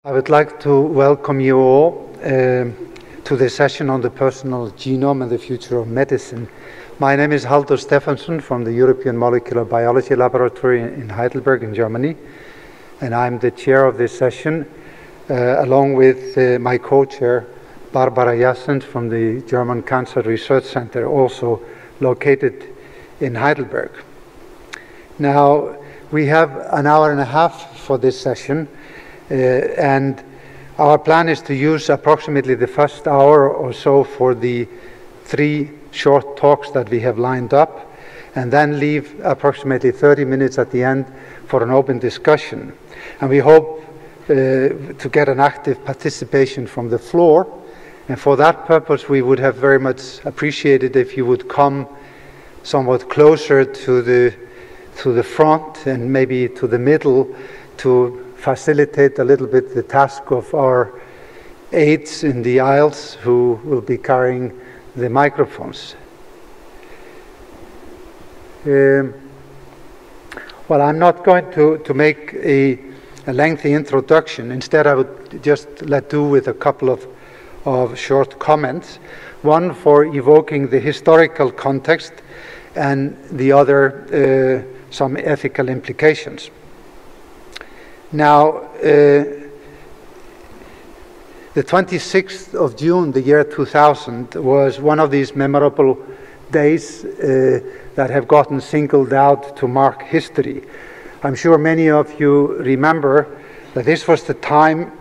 I would like to welcome you all to this session on the personal genome and the future of medicine. My name is Halldór Stephensen from the European Molecular Biology Laboratory in Heidelberg in Germany, and I'm the chair of this session along with my co-chair Barbara Jassens from the German Cancer Research Center, also located in Heidelberg. Now, we have an hour and a half for this session. And our plan is to use approximately the first hour or so for the 3 short talks that we have lined up, and then leave approximately 30 minutes at the end for an open discussion. And we hope to get an active participation from the floor. And for that purpose, we would have very much appreciated if you would come somewhat closer to the front and maybe to the middle to facilitate a little bit the task of our aides in the aisles who will be carrying the microphones. Well, I'm not going to make a lengthy introduction. Instead, I would just let do with a couple of short comments. One for evoking the historical context, and the other some ethical implications. Now, the 26th of June, the year 2000, was one of these memorable days that have gotten singled out to mark history. I'm sure many of you remember that this was the time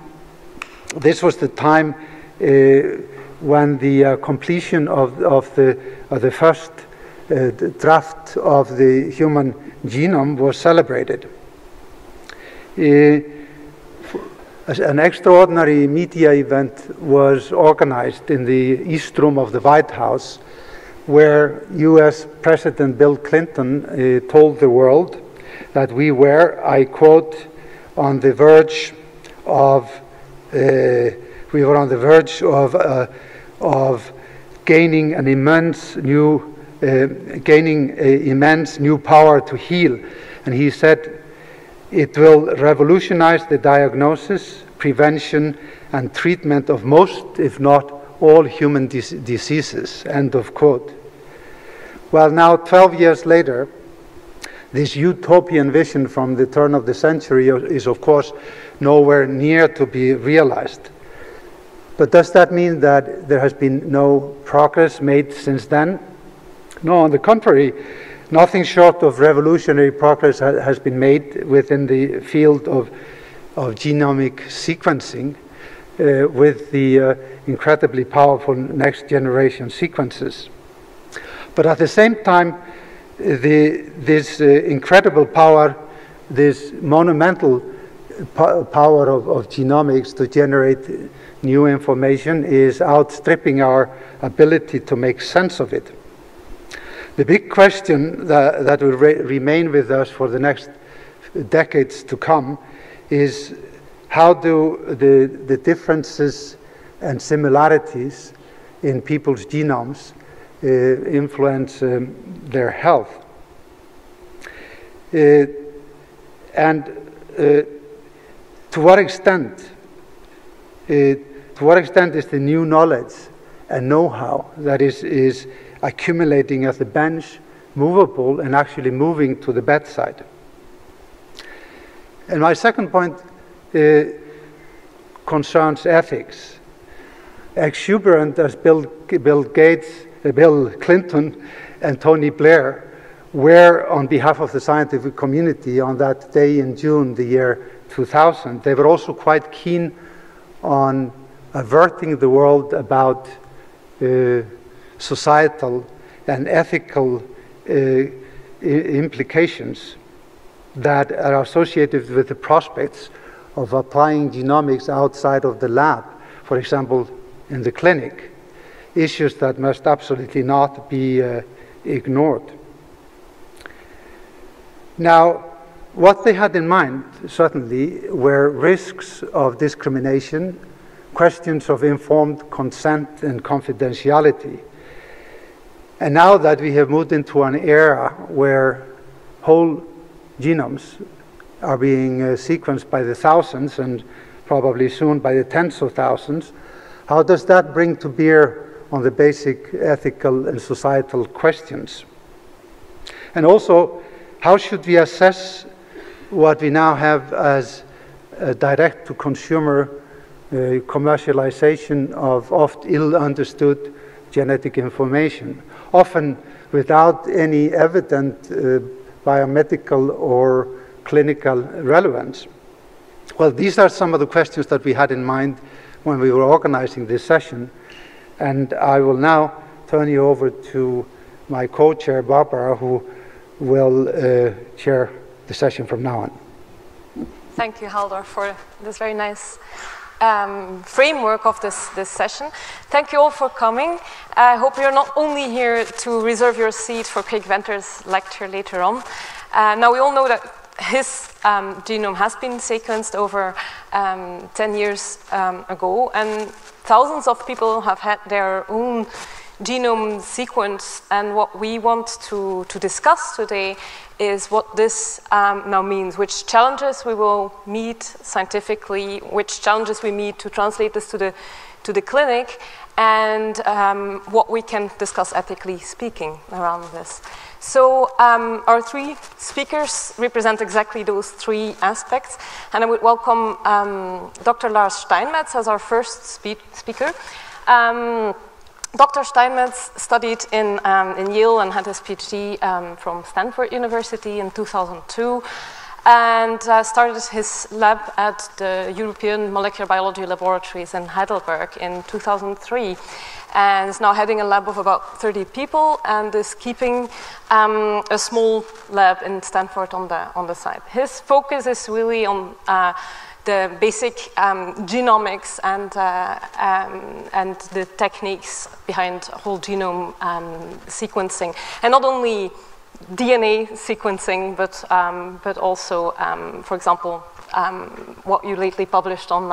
when the completion of the first draft of the human genome was celebrated. An extraordinary media event was organized in the East Room of the White House, where US President Bill Clinton told the world that we were, I quote, on the verge of gaining an immense new power to heal. And he said, "It will revolutionize the diagnosis, prevention, and treatment of most, if not all, human diseases," end of quote. Well, now, 12 years later, this utopian vision from the turn of the century is, of course, nowhere near to be realized. But does that mean that there has been no progress made since then? No, on the contrary. Nothing short of revolutionary progress has been made within the field of genomic sequencing with the incredibly powerful next generation sequences. But at the same time, this incredible power, this monumental power of genomics to generate new information is outstripping our ability to make sense of it. The big question that will remain with us for the next decades to come is how do the differences and similarities in people's genomes influence their health? And to what extent is the new knowledge and know-how that is accumulating at the bench movable and actually moving to the bedside? And my second point concerns ethics. Exuberant as Bill Clinton and Tony Blair were on behalf of the scientific community on that day in June, the year 2000, they were also quite keen on averting the world about societal and ethical implications that are associated with the prospects of applying genomics outside of the lab, for example, in the clinic, issues that must absolutely not be ignored. Now, what they had in mind, certainly, were risks of discrimination, questions of informed consent and confidentiality. And now that we have moved into an era where whole genomes are being sequenced by the thousands, and probably soon by the tens of thousands. How does that bring to bear on the basic ethical and societal questions? And also, how should we assess what we now have as a direct-to-consumer commercialization of oft ill-understood genetic information, often without any evident biomedical or clinical relevance? Well, these are some of the questions that we had in mind when we were organizing this session, and I will now turn you over to my co-chair, Barbara, who will chair the session from now on. Thank you, Haldor, for this very nice framework of this session. Thank you all for coming. I hope you're not only here to reserve your seat for Craig Venter's lecture later on. Now, we all know that his genome has been sequenced over 10 years ago, and thousands of people have had their own genome sequence, and what we want to discuss today is what this now means, which challenges we will meet scientifically, which challenges we meet to translate this to the clinic, and what we can discuss ethically speaking around this. So our three speakers represent exactly those three aspects, and I would welcome Dr. Lars Steinmetz as our first speaker. Dr. Steinmetz studied in Yale and had his PhD from Stanford University in 2002, and started his lab at the European Molecular Biology Laboratories in Heidelberg in 2003, and is now heading a lab of about 30 people, and is keeping a small lab in Stanford on the side. His focus is really on the basic genomics and the techniques behind whole genome sequencing, and not only DNA sequencing, but also, for example, what you lately published on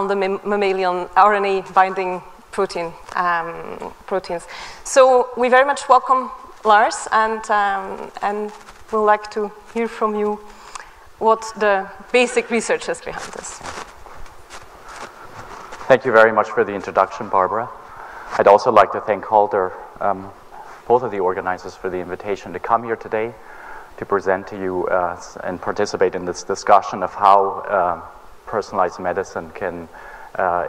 the mammalian RNA binding proteins. So we very much welcome Lars, and we'd like to hear from you what the basic research is behind this. Thank you very much for the introduction, Barbara. I'd also like to thank Haldor, both of the organizers, for the invitation to come here today to present to you and participate in this discussion of how personalized medicine can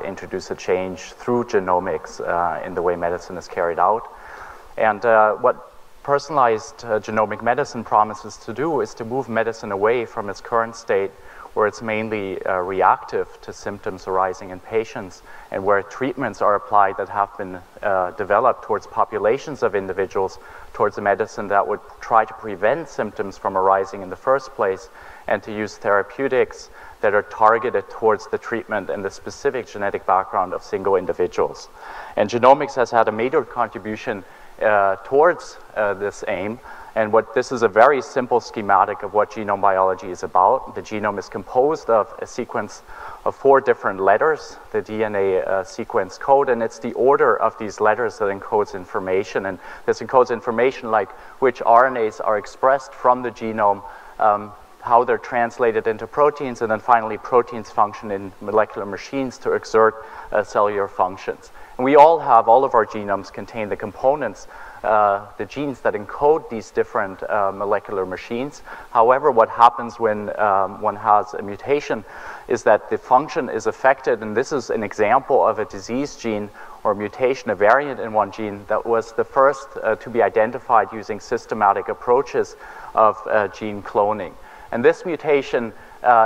introduce a change through genomics in the way medicine is carried out. And what personalized genomic medicine promises to do is to move medicine away from its current state, where it's mainly reactive to symptoms arising in patients, and where treatments are applied that have been developed towards populations of individuals, towards a medicine that would try to prevent symptoms from arising in the first place, and to use therapeutics that are targeted towards the treatment and the specific genetic background of single individuals. And genomics has had a major contribution towards this aim. And this is a very simple schematic of what genome biology is about. The genome is composed of a sequence of 4 different letters, the DNA sequence code, and it's the order of these letters that encodes information. And this encodes information like which RNAs are expressed from the genome, how they're translated into proteins, and then finally proteins function in molecular machines to exert cellular functions. And we all of our genomes contain the components, the genes that encode these different molecular machines. However, what happens when one has a mutation is that the function is affected, and this is an example of a disease gene or mutation, a variant in one gene that was the first to be identified using systematic approaches of gene cloning. And this mutation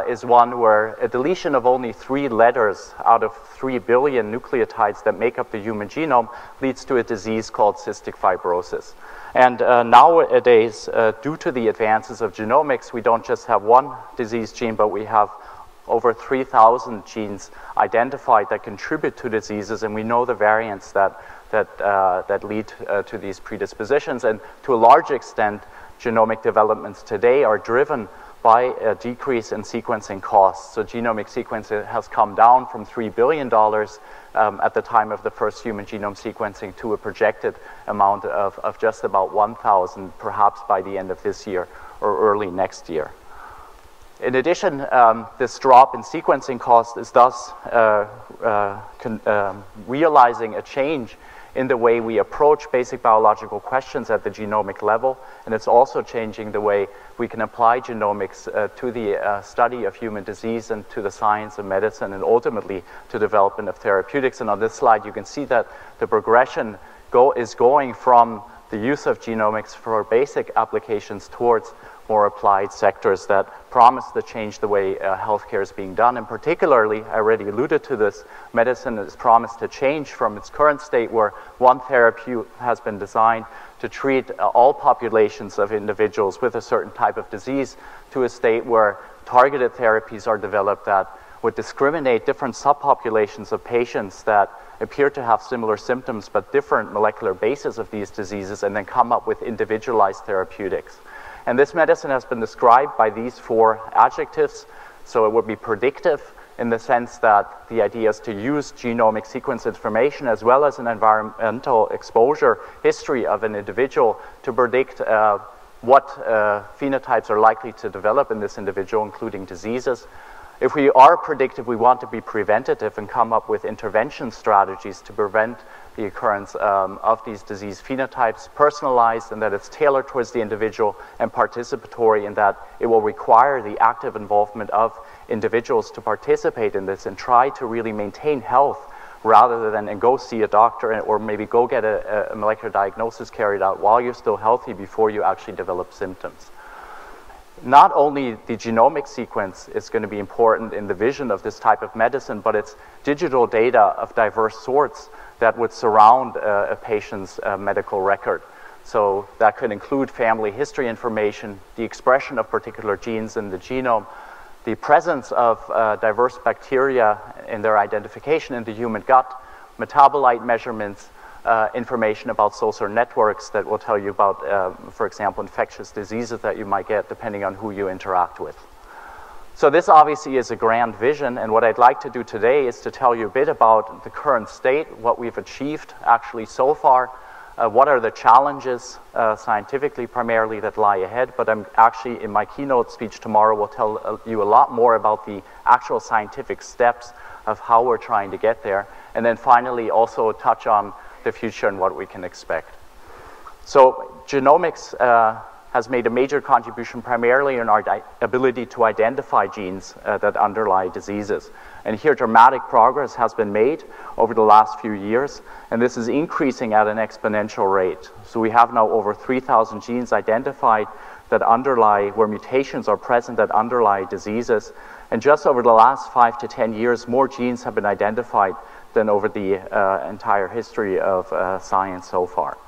is one where a deletion of only 3 letters out of 3 billion nucleotides that make up the human genome leads to a disease called cystic fibrosis. And nowadays, due to the advances of genomics, we don't just have one disease gene, but we have over 3,000 genes identified that contribute to diseases, and we know the variants that lead to these predispositions. And to a large extent, genomic developments today are driven by a decrease in sequencing costs. So genomic sequencing has come down from $3 billion at the time of the first human genome sequencing to a projected amount of just about 1,000, perhaps by the end of this year or early next year. In addition, this drop in sequencing cost is thus realizing a change in the way we approach basic biological questions at the genomic level, and it's also changing the way we can apply genomics to the study of human disease and to the science of medicine, and ultimately to development of therapeutics. And on this slide, you can see that the progression is going from the use of genomics for basic applications towards more applied sectors that promise to change the way healthcare is being done. And particularly, I already alluded to this, medicine is promised to change from its current state where one therapy has been designed to treat all populations of individuals with a certain type of disease to a state where targeted therapies are developed that would discriminate different subpopulations of patients that appear to have similar symptoms but different molecular bases of these diseases, and then come up with individualized therapeutics. And this medicine has been described by these 4 adjectives. So it would be predictive in the sense that the idea is to use genomic sequence information as well as an environmental exposure history of an individual to predict what phenotypes are likely to develop in this individual, including diseases. If we are predictive, we want to be preventative and come up with intervention strategies to prevent the occurrence of these disease phenotypes, personalized in that it's tailored towards the individual, and participatory in that it will require the active involvement of individuals to participate in this and try to really maintain health rather than go see a doctor or maybe go get a molecular diagnosis carried out while you're still healthy before you actually develop symptoms. Not only the genomic sequence is going to be important in the vision of this type of medicine, but it's digital data of diverse sorts that would surround a patient's medical record. So that could include family history information, the expression of particular genes in the genome, the presence of diverse bacteria in their identification in the human gut, metabolite measurements, information about social networks that will tell you about, for example, infectious diseases that you might get depending on who you interact with. So this obviously is a grand vision, and what I'd like to do today is to tell you a bit about the current state, what we've achieved actually so far, what are the challenges scientifically primarily that lie ahead, but I'm actually in my keynote speech tomorrow will tell you a lot more about the actual scientific steps of how we're trying to get there, and then finally also touch on the future and what we can expect. So genomics has made a major contribution primarily in our ability to identify genes that underlie diseases. And here dramatic progress has been made over the last few years, and this is increasing at an exponential rate. So we have now over 3,000 genes identified that underlie, where mutations are present that underlie diseases. And just over the last 5 to 10 years, more genes have been identified than over the entire history of science so far.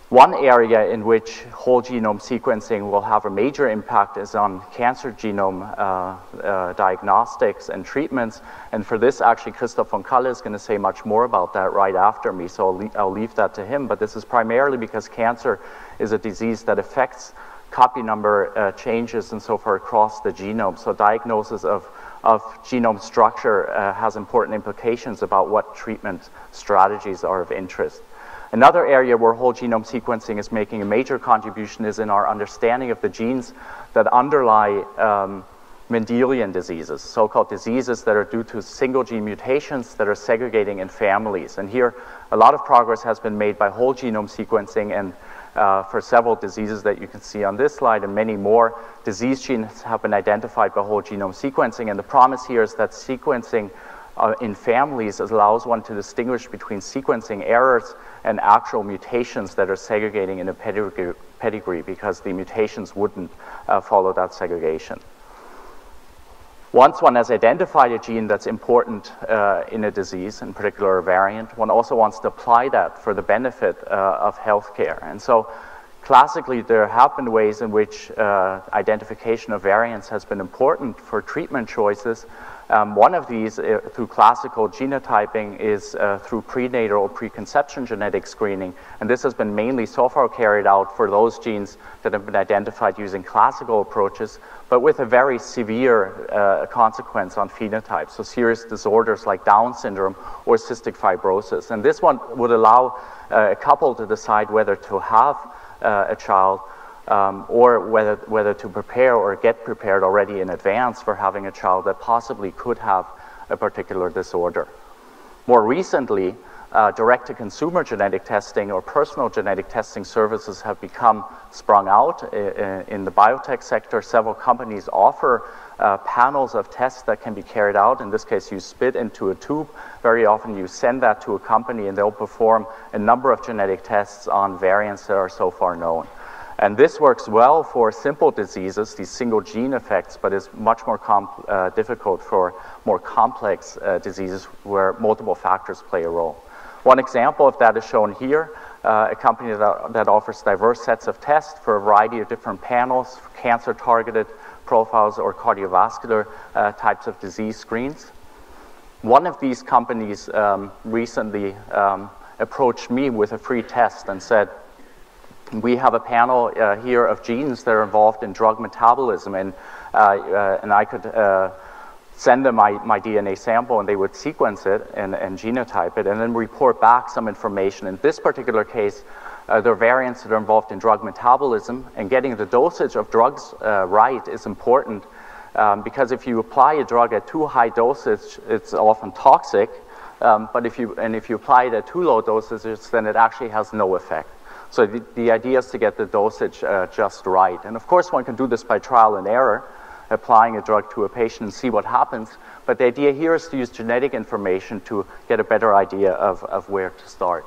One area in which whole genome sequencing will have a major impact is on cancer genome diagnostics and treatments. And for this, actually, Christoph von Kalle is going to say much more about that right after me, so I'll leave that to him. But this is primarily because cancer is a disease that affects copy number changes and so forth across the genome. So diagnosis of genome structure has important implications about what treatment strategies are of interest. Another area where whole genome sequencing is making a major contribution is in our understanding of the genes that underlie Mendelian diseases, so-called diseases that are due to single gene mutations that are segregating in families. And here, a lot of progress has been made by whole genome sequencing, and for several diseases that you can see on this slide and many more, disease genes have been identified by whole genome sequencing. And the promise here is that sequencing in families allows one to distinguish between sequencing errors and actual mutations that are segregating in a pedigree because the mutations wouldn't follow that segregation. Once one has identified a gene that's important in a disease, in particular a variant, one also wants to apply that for the benefit of healthcare. And so classically, there have been ways in which identification of variants has been important for treatment choices. One of these, through classical genotyping, is through prenatal or preconception genetic screening. And this has been mainly so far carried out for those genes that have been identified using classical approaches, but with a very severe consequence on phenotypes, so serious disorders like Down syndrome or cystic fibrosis. And this one would allow a couple to decide whether to have a child or whether to prepare or get prepared already in advance for having a child that possibly could have a particular disorder. More recently, direct-to-consumer genetic testing or personal genetic testing services have become sprung out in the biotech sector. Several companies offer panels of tests that can be carried out. In this case, you spit into a tube. Very often you send that to a company and they'll perform a number of genetic tests on variants that are so far known. And this works well for simple diseases, these single gene effects, but is much more difficult for more complex diseases where multiple factors play a role. One example of that is shown here, a company that offers diverse sets of tests for a variety of different panels, cancer-targeted profiles or cardiovascular types of disease screens. One of these companies recently approached me with a free test and said, we have a panel here of genes that are involved in drug metabolism, and I could send them my DNA sample and they would sequence it and genotype it and then report back some information. In this particular case, there are variants that are involved in drug metabolism, and getting the dosage of drugs right is important because if you apply a drug at too high dosage, it's often toxic, but if you apply it at too low dosages, then it actually has no effect. So the idea is to get the dosage just right. And of course, one can do this by trial and error, applying a drug to a patient and see what happens. But the idea here is to use genetic information to get a better idea of where to start.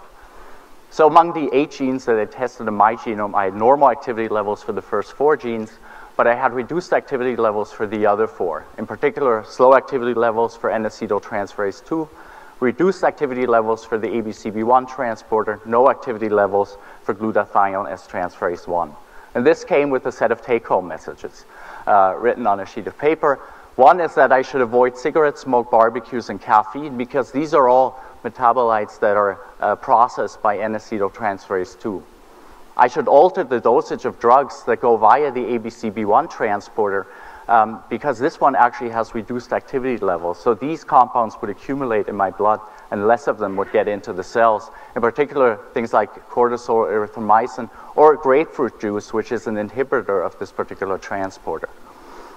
So among the 8 genes that I tested in my genome, I had normal activity levels for the first 4 genes, but I had reduced activity levels for the other 4. In particular, slow activity levels for N-acetyltransferase 2, reduced activity levels for the ABCB1 transporter, no activity levels for glutathione S-transferase 1. And this came with a set of take-home messages written on a sheet of paper. One is that I should avoid cigarette smoke, barbecues, and caffeine because these are all metabolites that are processed by N-acetyltransferase 2. I should alter the dosage of drugs that go via the ABCB1 transporter because this one actually has reduced activity levels. So these compounds would accumulate in my blood and less of them would get into the cells. In particular, things like cortisol, erythromycin, or grapefruit juice, which is an inhibitor of this particular transporter.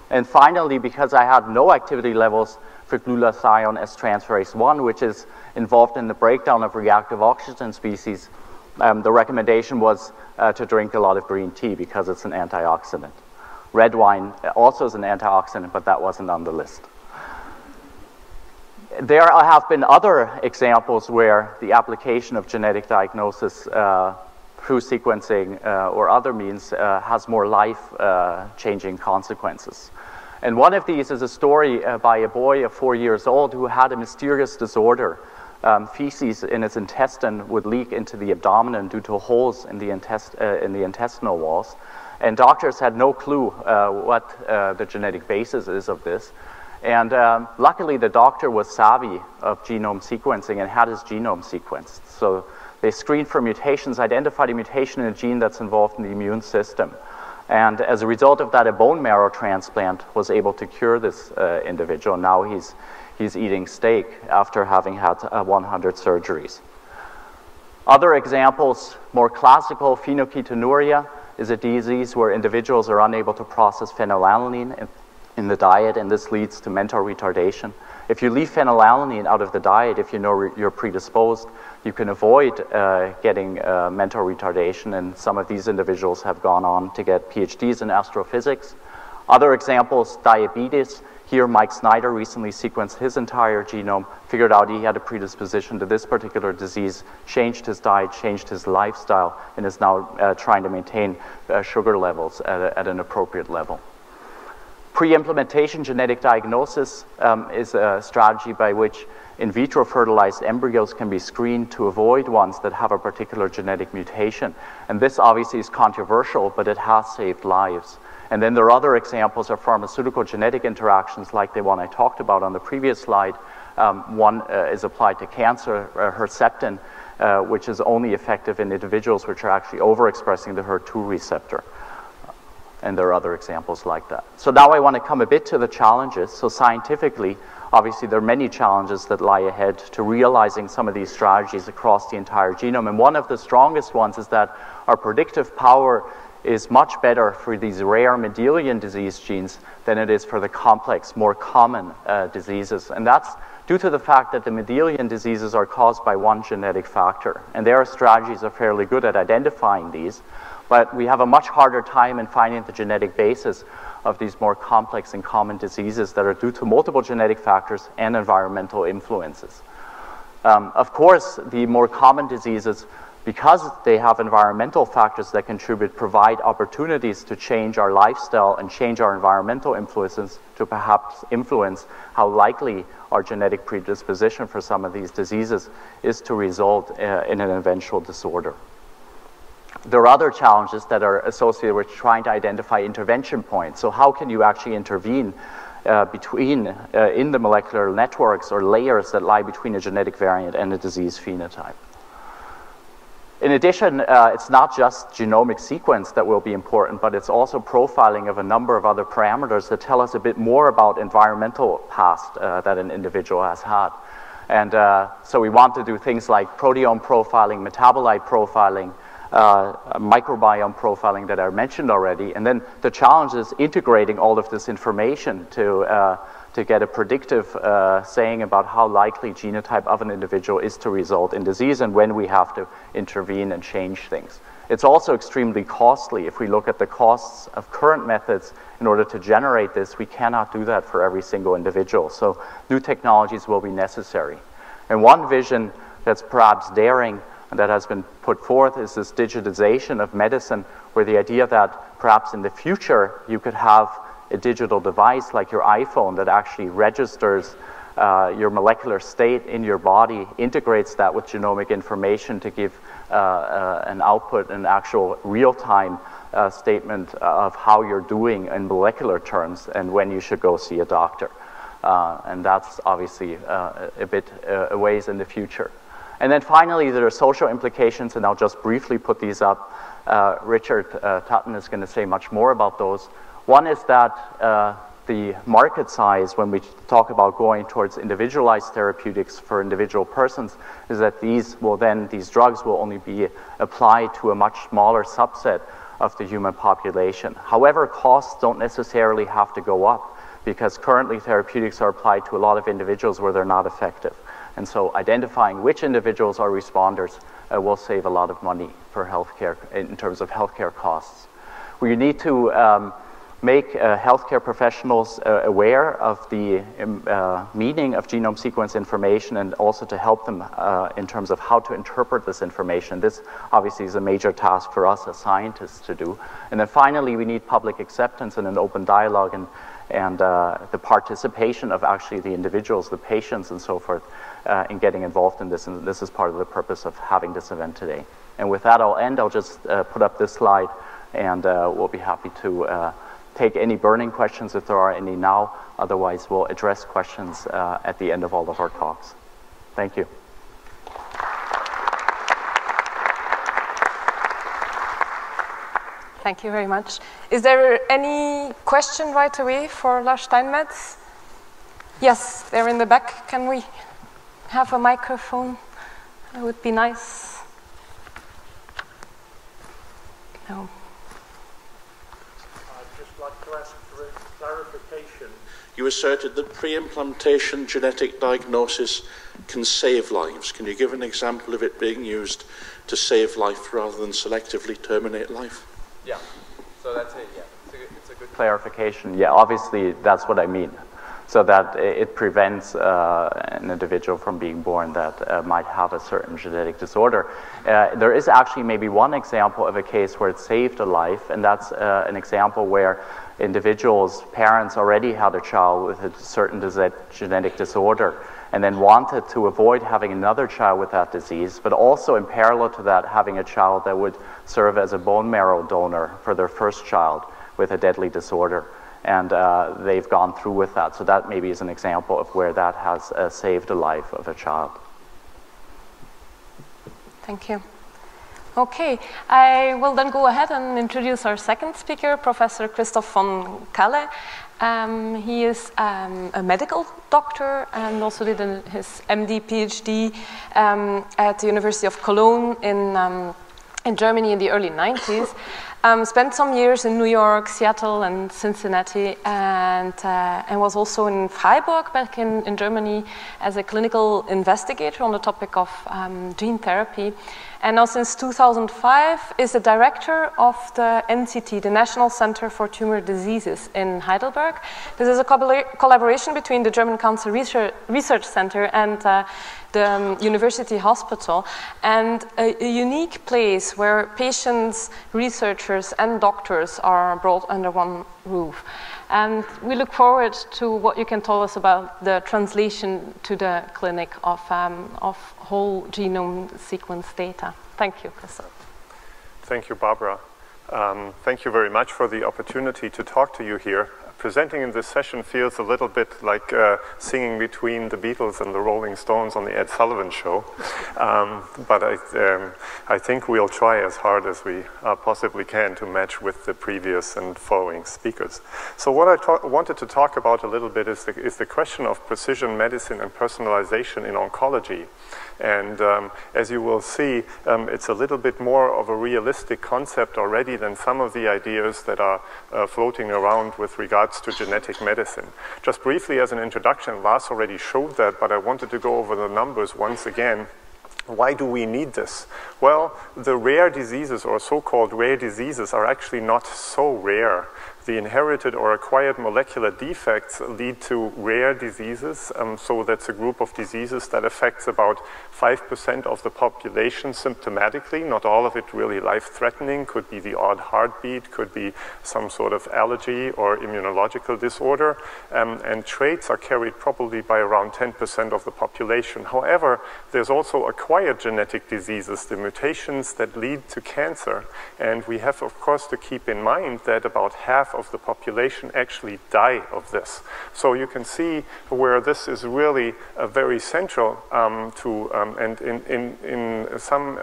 And finally, because I had no activity levels for glutathione S-transferase 1, which is involved in the breakdown of reactive oxygen species, the recommendation was to drink a lot of green tea because it's an antioxidant. Red wine also is an antioxidant, but that wasn't on the list. There have been other examples where the application of genetic diagnosis through sequencing or other means has more life-changing consequences. And one of these is a story by a boy of 4 years old who had a mysterious disorder. Feces in his intestine would leak into the abdomen due to holes in the intestinal walls. And doctors had no clue what the genetic basis is of this. And luckily, the doctor was savvy of genome sequencing and had his genome sequenced. So they screened for mutations, identified a mutation in a gene that's involved in the immune system. And as a result of that, a bone marrow transplant was able to cure this individual. Now he's eating steak after having had 100 surgeries. Other examples, more classical, phenylketonuria is a disease where individuals are unable to process phenylalanine in the diet, and this leads to mental retardation. If you leave phenylalanine out of the diet, if you know you're predisposed, you can avoid getting mental retardation, and some of these individuals have gone on to get PhDs in astrophysics. Other examples, diabetes. Here, Mike Snyder recently sequenced his entire genome, figured out he had a predisposition to this particular disease, changed his diet, changed his lifestyle, and is now trying to maintain sugar levels at an appropriate level. Pre-implementation genetic diagnosis is a strategy by which in vitro fertilized embryos can be screened to avoid ones that have a particular genetic mutation. And this obviously is controversial, but it has saved lives. And then there are other examples of pharmaceutical genetic interactions like the one I talked about on the previous slide. One is applied to cancer, Herceptin, which is only effective in individuals which are actually overexpressing the HER2 receptor. And there are other examples like that. So now I want to come a bit to the challenges. So scientifically, obviously there are many challenges that lie ahead to realizing some of these strategies across the entire genome. And one of the strongest ones is that our predictive power is much better for these rare Mendelian disease genes than it is for the complex, more common diseases. And that's due to the fact that the Mendelian diseases are caused by one genetic factor. And their strategies are fairly good at identifying these, but we have a much harder time in finding the genetic basis of these more complex and common diseases that are due to multiple genetic factors and environmental influences. Of course, the more common diseases, because they have environmental factors that contribute, provide opportunities to change our lifestyle and change our environmental influences to perhaps influence how likely our genetic predisposition for some of these diseases is to result in an eventual disorder. There are other challenges that are associated with trying to identify intervention points. So how can you actually intervene in the molecular networks or layers that lie between a genetic variant and a disease phenotype? In addition, it's not just genomic sequence that will be important, but it's also profiling of a number of other parameters that tell us a bit more about environmental past that an individual has had. And so we want to do things like proteome profiling, metabolite profiling, microbiome profiling that I mentioned already. And then the challenge is integrating all of this information to get a predictive saying about how likely genotype of an individual is to result in disease and when we have to intervene and change things. It's also extremely costly. If we look at the costs of current methods in order to generate this, we cannot do that for every single individual. So new technologies will be necessary. And one vision that's perhaps daring that has been put forth is this digitization of medicine, where the idea that perhaps in the future you could have a digital device like your iPhone that actually registers your molecular state in your body, integrates that with genomic information to give an output, an actual real-time statement of how you're doing in molecular terms and when you should go see a doctor. And that's obviously a bit a ways in the future. And then finally, there are social implications, and I'll just briefly put these up. Richard Tutton is going to say much more about those. One is that the market size, when we talk about going towards individualized therapeutics for individual persons, is that these drugs will only be applied to a much smaller subset of the human population. However, costs don't necessarily have to go up, because currently therapeutics are applied to a lot of individuals where they're not effective. And so identifying which individuals are responders will save a lot of money for healthcare in terms of healthcare costs. We need to make healthcare professionals aware of the meaning of genome sequence information, and also to help them in terms of how to interpret this information. This obviously is a major task for us as scientists to do. And then finally, we need public acceptance and an open dialogue and the participation of actually the individuals, the patients and so forth, in getting involved in this. And this is part of the purpose of having this event today. And with that, I'll end. I'll just put up this slide, and we'll be happy to take any burning questions if there are any now. Otherwise, we'll address questions at the end of all of our talks. Thank you. Thank you very much. Is there any question right away for Lars Steinmetz? Yes, they're in the back. Can we have a microphone? That would be nice. No. I'd just like to ask for a clarification. You asserted that pre-implantation genetic diagnosis can save lives. Can you give an example of it being used to save life rather than selectively terminate life? Yeah, so that's it, yeah. It's a good clarification. Yeah, obviously that's what I mean. So that it prevents an individual from being born that might have a certain genetic disorder. There is actually maybe one example of a case where it saved a life, and that's an example where individuals' parents already had a child with a certain genetic disorder, and then wanted to avoid having another child with that disease, but also in parallel to that, having a child that would serve as a bone marrow donor for their first child with a deadly disorder. And they've gone through with that. So that maybe is an example of where that has saved the life of a child. Thank you. Okay, I will then go ahead and introduce our second speaker, Professor Christoph von Kalle. He is a medical doctor and also did his MD, PhD at the University of Cologne in Germany in the early 90s. Spent some years in New York, Seattle, and Cincinnati, and was also in Freiburg back in Germany as a clinical investigator on the topic of gene therapy. And now since 2005 is the director of the NCT, the National Center for Tumor Diseases in Heidelberg. This is a collaboration between the German Cancer Research Center and the University Hospital, and a unique place where patients, researchers, and doctors are brought under one roof. And we look forward to what you can tell us about the translation to the clinic of whole genome sequence data. Thank you, Christoph. Thank you, Barbara. Thank you very much for the opportunity to talk to you here. Presenting in this session feels a little bit like singing between the Beatles and the Rolling Stones on the Ed Sullivan Show. But I think we'll try as hard as we possibly can to match with the previous and following speakers. So what I wanted to talk about a little bit is the question of precision medicine and personalization in oncology. And as you will see, it's a little bit more of a realistic concept already than some of the ideas that are floating around with regards to genetic medicine. Just briefly as an introduction, Lars already showed that, but I wanted to go over the numbers once again. Why do we need this? Well, the rare diseases, or so-called rare diseases, are actually not so rare. The inherited or acquired molecular defects lead to rare diseases. So that's a group of diseases that affects about 5% of the population symptomatically. Not all of it really life-threatening. Could be the odd heartbeat, could be some sort of allergy or immunological disorder. And traits are carried probably by around 10% of the population. However, there's also acquired genetic diseases, the mutations that lead to cancer. And we have, of course, to keep in mind that about half of the population actually die of this. So you can see where this is really very central and in some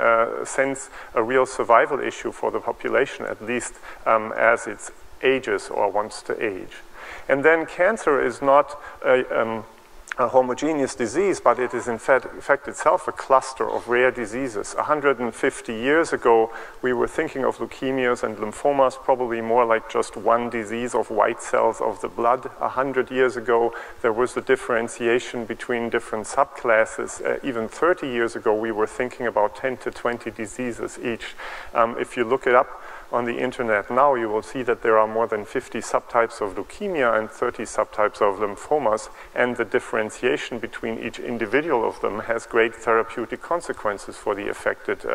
sense a real survival issue for the population, at least as it ages or wants to age. And then cancer is not a homogeneous disease, but it is in fact itself a cluster of rare diseases. 150 years ago, we were thinking of leukemias and lymphomas probably more like just one disease of white cells of the blood. 100 years ago, there was a differentiation between different subclasses. Even 30 years ago, we were thinking about 10 to 20 diseases each. If you look it up on the internet now, you will see that there are more than 50 subtypes of leukemia and 30 subtypes of lymphomas, and the differentiation between each individual of them has great therapeutic consequences for the affected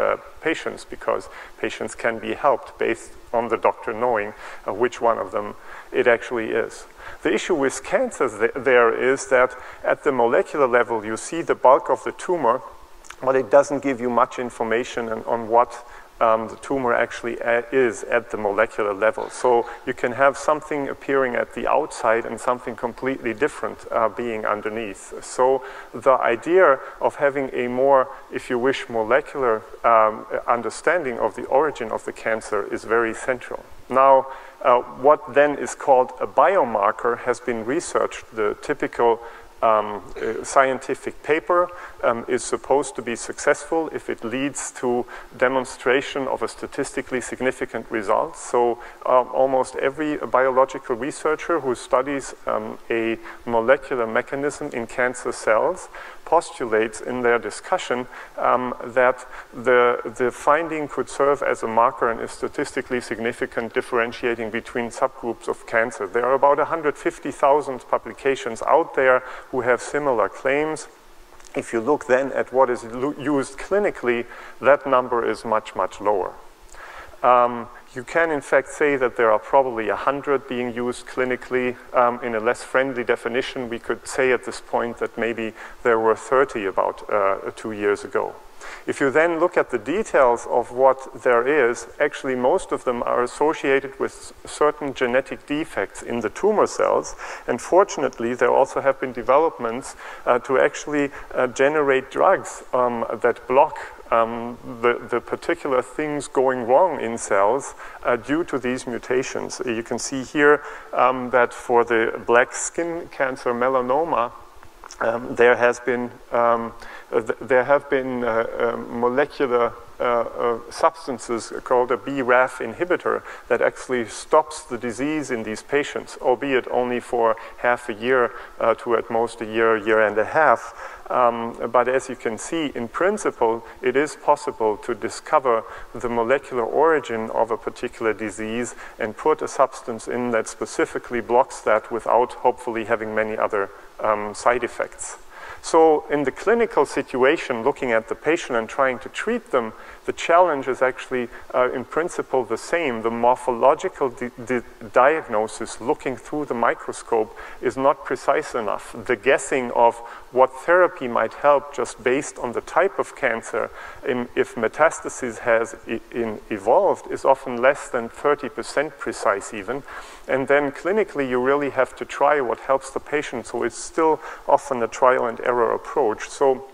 patients, because patients can be helped based on the doctor knowing which one of them it actually is. The issue with cancers there is that at the molecular level, you see the bulk of the tumor, but it doesn't give you much information on what the tumor actually is at the molecular level. So you can have something appearing at the outside and something completely different being underneath. So the idea of having a more, if you wish, molecular understanding of the origin of the cancer is very central. Now, what then is called a biomarker has been researched. The typical scientific paper is supposed to be successful if it leads to demonstration of a statistically significant result. So almost every biological researcher who studies a molecular mechanism in cancer cells postulates in their discussion that the finding could serve as a marker and is statistically significant, differentiating between subgroups of cancer. There are about 150,000 publications out there who have similar claims. If you look then at what is used clinically, that number is much, much lower. You can in fact say that there are probably 100 being used clinically. In a less friendly definition, we could say at this point that maybe there were 30 about 2 years ago. If you then look at the details of what there is, actually most of them are associated with certain genetic defects in the tumor cells. And fortunately, there also have been developments to actually generate drugs that block the particular things going wrong in cells due to these mutations. You can see here that for the black skin cancer melanoma, there have been molecular substances called a BRAF inhibitor that actually stops the disease in these patients, albeit only for half a year to at most a year, year and a half. But as you can see, in principle, it is possible to discover the molecular origin of a particular disease and put a substance in that specifically blocks that without hopefully having many other side effects. So in the clinical situation, looking at the patient and trying to treat them, the challenge is actually, in principle, the same. The morphological diagnosis, looking through the microscope, is not precise enough. The guessing of what therapy might help just based on the type of cancer, if metastasis has evolved, is often less than 30% precise even. And then clinically, you really have to try what helps the patient. So it's still often a trial and error approach. So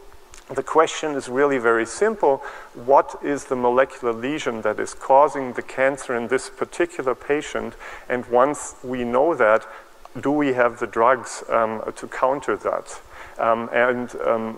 the question is really very simple. What is the molecular lesion that is causing the cancer in this particular patient? And once we know that, do we have the drugs to counter that?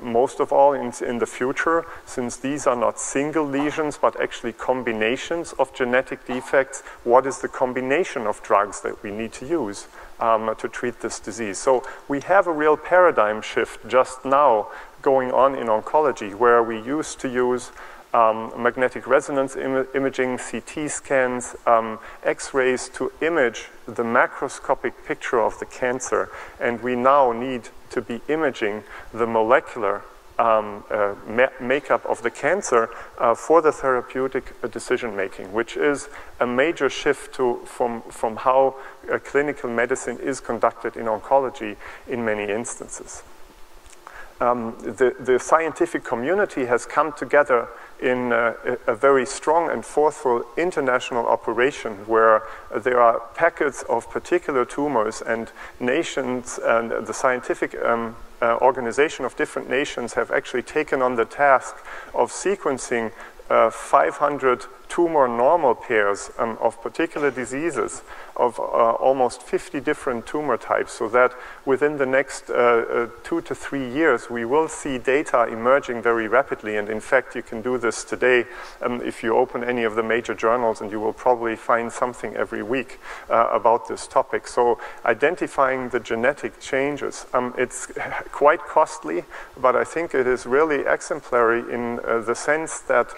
Most of all in the future, since these are not single lesions, but actually combinations of genetic defects, what is the combination of drugs that we need to use to treat this disease? So we have a real paradigm shift just now going on in oncology, where we used to use magnetic resonance imaging, CT scans, X-rays to image the macroscopic picture of the cancer, and we now need to be imaging the molecular makeup of the cancer for the therapeutic decision making, which is a major shift from how clinical medicine is conducted in oncology in many instances. The scientific community has come together in a very strong and forceful international operation where there are packets of particular tumors, and nations and the scientific organization of different nations have actually taken on the task of sequencing 500 tumor normal pairs of particular diseases of almost 50 different tumor types, so that within the next 2 to 3 years we will see data emerging very rapidly. And in fact, you can do this today if you open any of the major journals, and you will probably find something every week about this topic. So identifying the genetic changes, it's quite costly, but I think it is really exemplary in the sense that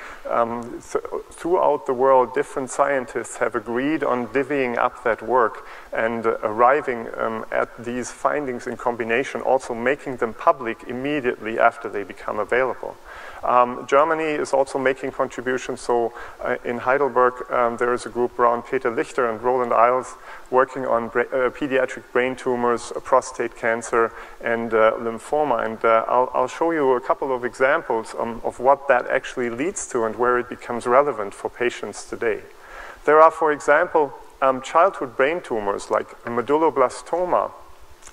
throughout the world, different scientists have agreed on divvying up that work and arriving at these findings in combination, also making them public immediately after they become available. Germany is also making contributions. So in Heidelberg, there is a group around Peter Lichter and Roland Iles working on pediatric brain tumors, prostate cancer, and lymphoma. And I'll show you a couple of examples of what that actually leads to and where it becomes relevant for patients today. There are, for example, childhood brain tumors like medulloblastoma,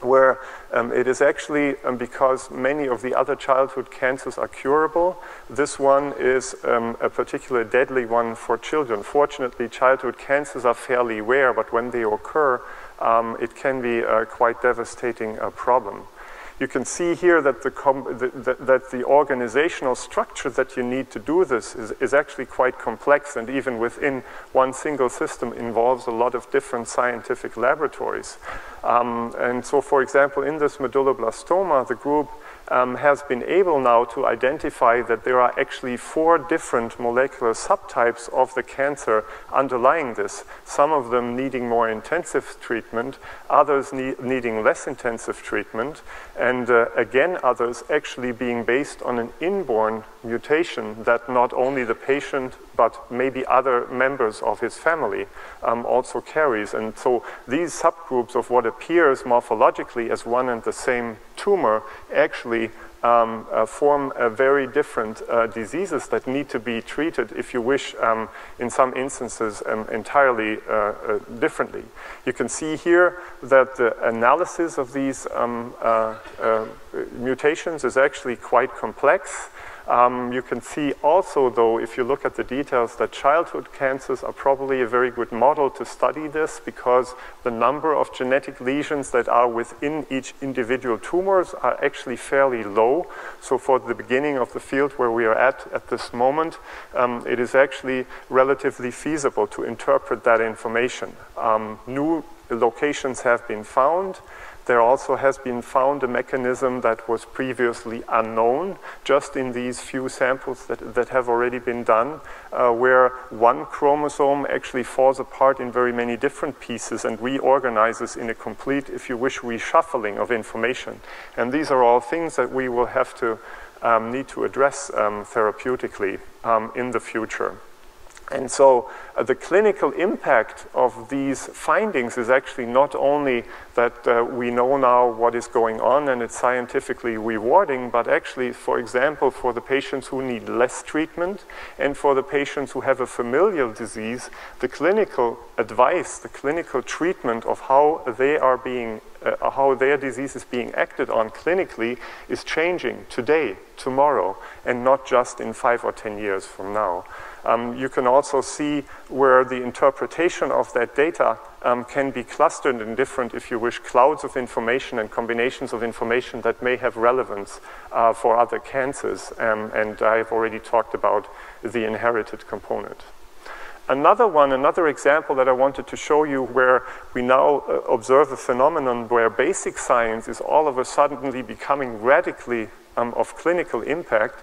where it is actually because many of the other childhood cancers are curable. This one is a particularly deadly one for children. Fortunately, childhood cancers are fairly rare, but when they occur, it can be a quite devastating problem. You can see here that the organizational structure that you need to do this is actually quite complex, and even within one single system involves a lot of different scientific laboratories. And so, for example, in this medulloblastoma, the group has been able now to identify that there are actually 4 different molecular subtypes of the cancer underlying this, some of them needing more intensive treatment, others needing less intensive treatment, and again, others actually being based on an inborn mutation that not only the patient but maybe other members of his family also carries. And so these subgroups of what appears morphologically as one and the same tumor actually form very different diseases that need to be treated, if you wish, in some instances entirely differently. You can see here that the analysis of these mutations is actually quite complex. You can see also, though, if you look at the details, that childhood cancers are probably a very good model to study this, because the number of genetic lesions that are within each individual tumors are actually fairly low. So for the beginning of the field where we are at this moment, it is actually relatively feasible to interpret that information. New locations have been found. There also has been found a mechanism that was previously unknown, just in these few samples that have already been done, where one chromosome actually falls apart in very many different pieces and reorganizes in a complete, if you wish, reshuffling of information. And these are all things that we will have to need to address therapeutically in the future. And so the clinical impact of these findings is actually not only that we know now what is going on and it's scientifically rewarding, but actually, for example, for the patients who need less treatment and for the patients who have a familial disease, the clinical advice, the clinical treatment of how they are being how their disease is being acted on clinically is changing today, tomorrow, and not just in 5 or 10 years from now. You can also see where the interpretation of that data can be clustered in different, if you wish, clouds of information and combinations of information that may have relevance for other cancers. And I've already talked about the inherited component. Another example that I wanted to show you, where we now observe a phenomenon where basic science is all of a sudden becoming radically of clinical impact,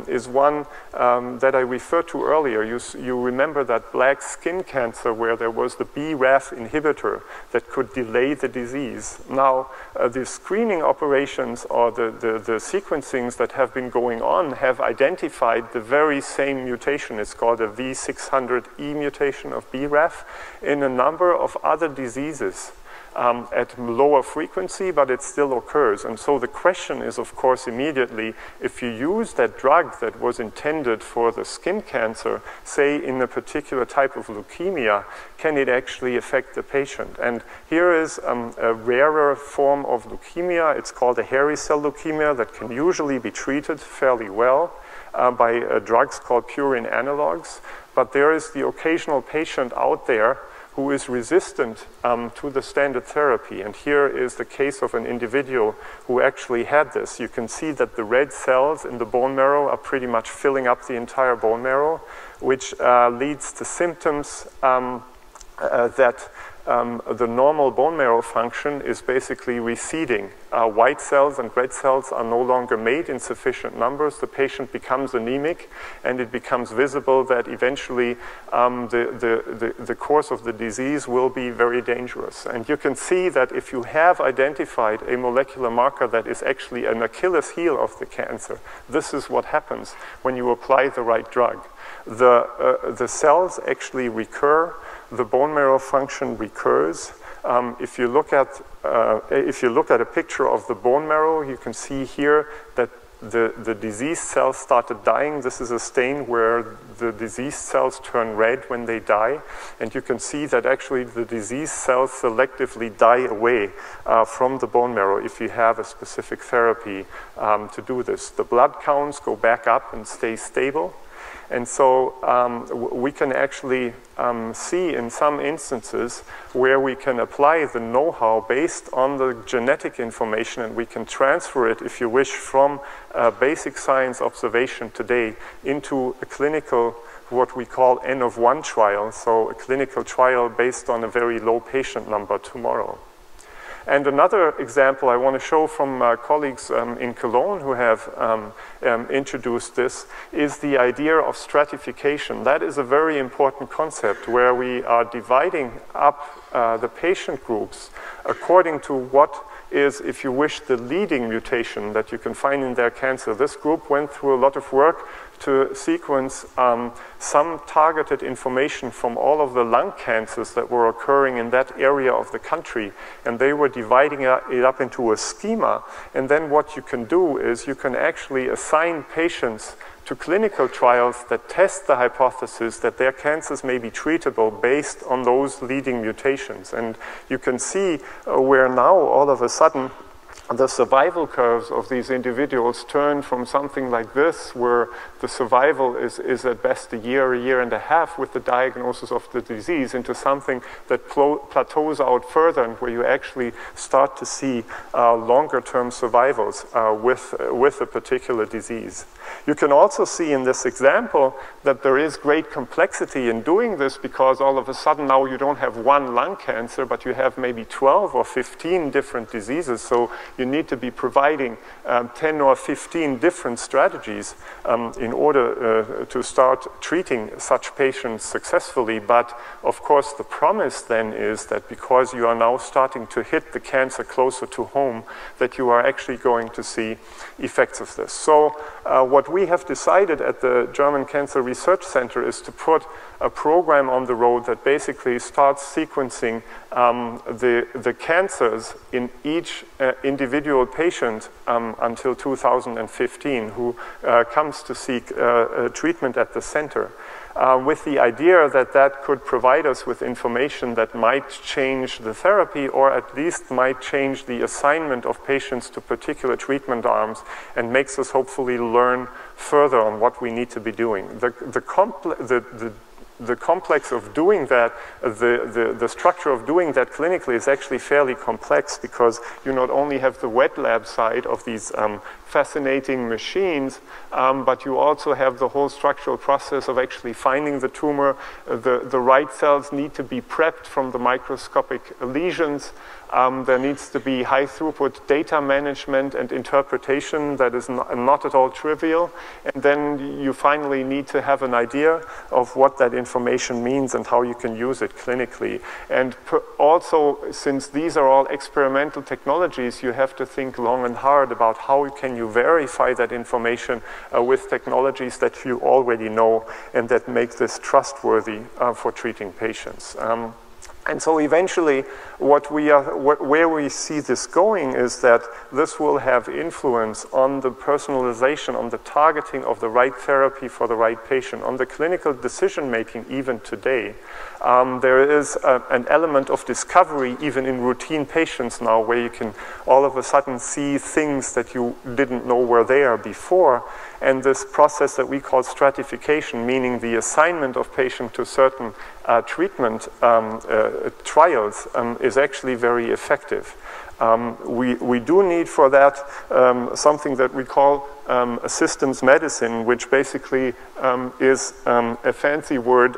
is one that I referred to earlier. You remember that black skin cancer where there was the BRAF inhibitor that could delay the disease. Now, the screening operations or the sequencings that have been going on have identified the very same mutation. It's called a V600E mutation of BRAF in a number of other diseases. At lower frequency, but it still occurs. And so the question is, of course, immediately, if you use that drug that was intended for the skin cancer, say in a particular type of leukemia, can it actually affect the patient? And here is a rarer form of leukemia. It's called a hairy cell leukemia that can usually be treated fairly well by drugs called purine analogs. But there is the occasional patient out there who is resistant to the standard therapy. And here is the case of an individual who actually had this. You can see that the red cells in the bone marrow are pretty much filling up the entire bone marrow, which leads to symptoms that the normal bone marrow function is basically receding. White cells and red cells are no longer made in sufficient numbers. The patient becomes anemic, and it becomes visible that eventually the course of the disease will be very dangerous. And you can see that if you have identified a molecular marker that is actually an Achilles heel of the cancer, this is what happens when you apply the right drug. The cells actually recur. The bone marrow function recurs. If you look at a picture of the bone marrow, you can see here that the diseased cells started dying. This is a stain where the diseased cells turn red when they die. And you can see that actually the diseased cells selectively die away from the bone marrow if you have a specific therapy to do this. The blood counts go back up and stay stable. And so we can actually see in some instances where we can apply the know-how based on the genetic information, and we can transfer it, if you wish, from basic science observation today into a clinical, what we call N-of-1 trial, so a clinical trial based on a very low patient number tomorrow. And another example I want to show from colleagues in Cologne who have introduced this is the idea of stratification. That is a very important concept where we are dividing up the patient groups according to what is, if you wish, the leading mutation that you can find in their cancer. This group went through a lot of work to sequence some targeted information from all of the lung cancers that were occurring in that area of the country. And they were dividing it up into a schema. And then what you can do is you can actually assign patients to clinical trials that test the hypothesis that their cancers may be treatable based on those leading mutations. And you can see where now all of a sudden the survival curves of these individuals turn from something like this, where the survival is at best a year and a half with the diagnosis of the disease, into something that plateaus out further and where you actually start to see longer-term survivals with a particular disease. You can also see in this example that there is great complexity in doing this, because all of a sudden now you don't have one lung cancer, but you have maybe 12 or 15 different diseases. So you need to be providing 10 or 15 different strategies in order to start treating such patients successfully. But of course, the promise then is that because you are now starting to hit the cancer closer to home, that you are actually going to see effects of this. So what we have decided at the German Cancer Research Center is to put a program on the road that basically starts sequencing the cancers in each individual patient until 2015 who comes to seek treatment at the center. With the idea that that could provide us with information that might change the therapy, or at least might change the assignment of patients to particular treatment arms, and makes us hopefully learn further on what we need to be doing. The complex of doing that, the structure of doing that clinically is actually fairly complex, because you not only have the wet lab side of these fascinating machines, but you also have the whole structural process of actually finding the tumor. The right cells need to be prepped from the microscopic lesions. There needs to be high throughput data management and interpretation that is not at all trivial. And then you finally need to have an idea of what that information means and how you can use it clinically. And also, since these are all experimental technologies, you have to think long and hard about how can you verify that information with technologies that you already know and that make this trustworthy for treating patients. And so eventually, where we see this going is that this will have influence on the personalization, on the targeting of the right therapy for the right patient, on the clinical decision-making even today. There is an element of discovery even in routine patients now, where you can all of a sudden see things that you didn't know were there before. And this process that we call stratification, meaning the assignment of patient to certain treatment trials, is actually very effective. We do need for that something that we call a systems medicine, which basically is a fancy word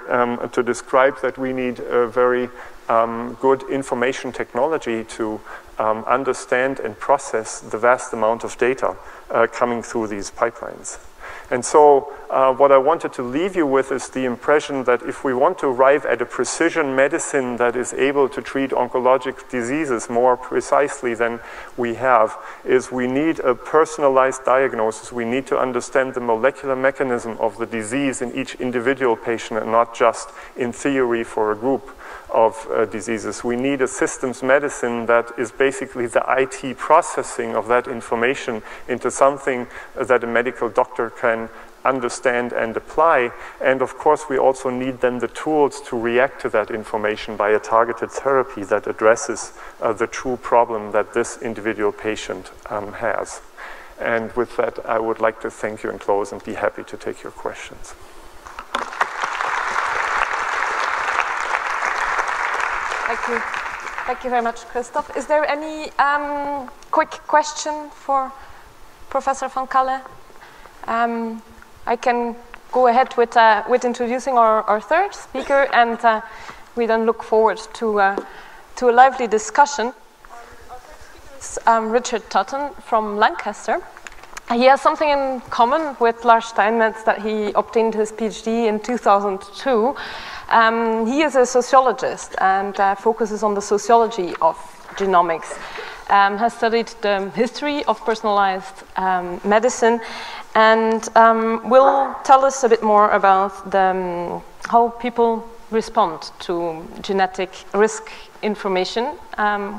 to describe that we need a very good information technology to understand and process the vast amount of data coming through these pipelines. And so what I wanted to leave you with is the impression that if we want to arrive at a precision medicine that is able to treat oncologic diseases more precisely than we have, is we need a personalized diagnosis. We need to understand the molecular mechanism of the disease in each individual patient, and not just in theory for a group of diseases. We need a systems medicine that is basically the IT processing of that information into something that a medical doctor can understand and apply. And of course, we also need then the tools to react to that information by a targeted therapy that addresses the true problem that this individual patient has. And with that, I would like to thank you and close and be happy to take your questions. Thank you. Thank you very much, Christoph. Is there any quick question for Professor van Calle? I can go ahead with introducing our third speaker, and we then look forward to a lively discussion. Our third speaker is Richard Tutton from Lancaster. He has something in common with Lars Steinmetz, that he obtained his PhD in 2002. He is a sociologist and focuses on the sociology of genomics. Has studied the history of personalized medicine, and will tell us a bit more about how people respond to genetic risk information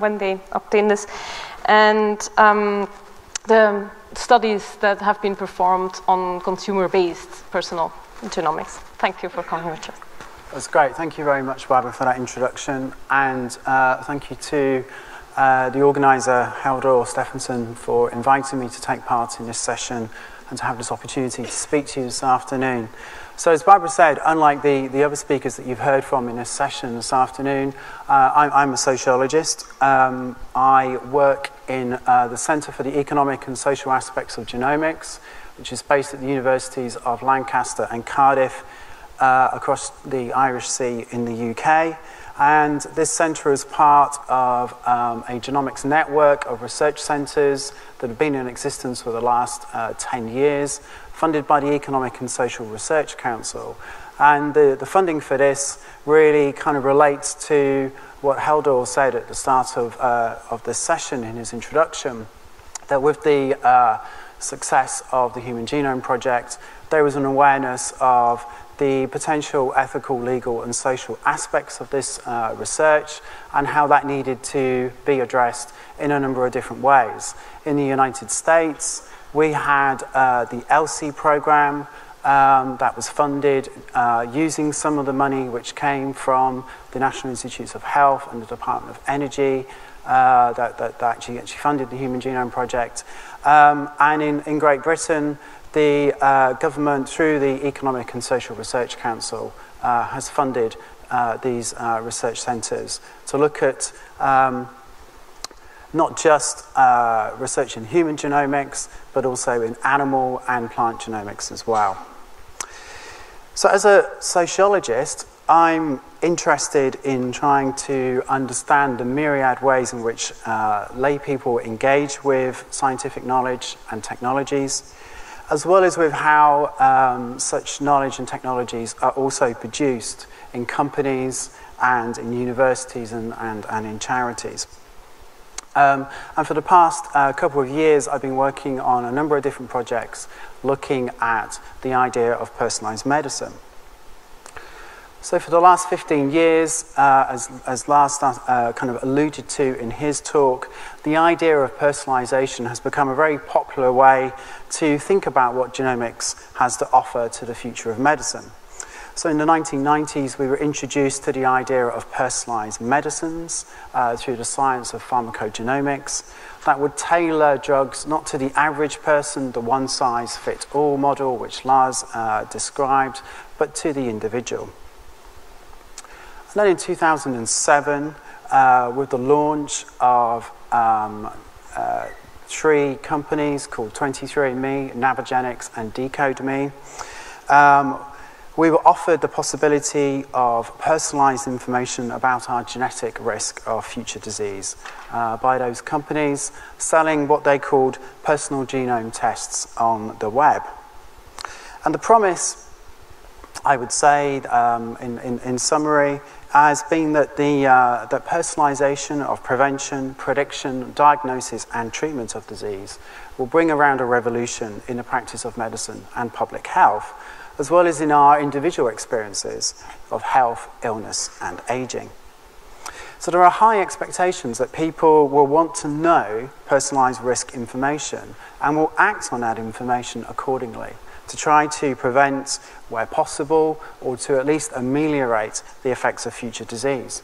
when they obtain this, and the studies that have been performed on consumer-based personal genomics. Thank you for coming, Richard. That's great. Thank you very much, Barbara, for that introduction, and thank you to the organizer, Haldor Stephenson, for inviting me to take part in this session and to have this opportunity to speak to you this afternoon. So as Barbara said, unlike the other speakers that you've heard from in this session this afternoon, I'm a sociologist. I work in the Centre for the Economic and Social Aspects of Genomics, which is based at the universities of Lancaster and Cardiff across the Irish Sea in the UK. And this centre is part of a genomics network of research centres that have been in existence for the last 10 years, funded by the Economic and Social Research Council. And the funding for this really kind of relates to what Haldor said at the start of this session in his introduction, that with the success of the Human Genome Project, there was an awareness of the potential ethical, legal and social aspects of this research and how that needed to be addressed in a number of different ways. In the United States, we had the ELSI program that was funded using some of the money which came from the National Institutes of Health and the Department of Energy that actually funded the Human Genome Project. And in Great Britain, the government, through the Economic and Social Research Council, has funded these research centres to look at not just research in human genomics, but also in animal and plant genomics as well. So as a sociologist, I'm interested in trying to understand the myriad ways in which lay people engage with scientific knowledge and technologies, as well as with how such knowledge and technologies are also produced in companies and in universities and in charities. And for the past couple of years, I've been working on a number of different projects looking at the idea of personalized medicine. So for the last 15 years, as Lars kind of alluded to in his talk, the idea of personalization has become a very popular way to think about what genomics has to offer to the future of medicine. So in the 1990s, we were introduced to the idea of personalized medicines through the science of pharmacogenomics that would tailor drugs not to the average person, the one-size-fits-all model which Lars described, but to the individual. And then in 2007, with the launch of 3 companies called 23andMe, Navigenics, and DecodeMe, we were offered the possibility of personalized information about our genetic risk of future disease by those companies selling what they called personal genome tests on the web. And the promise, I would say, in summary, has been that the personalization of prevention, prediction, diagnosis, and treatment of disease will bring around a revolution in the practice of medicine and public health, as well as in our individual experiences of health, illness, and aging. So there are high expectations that people will want to know personalized risk information and will act on that information accordingly to try to prevent, where possible, or to at least ameliorate the effects of future disease.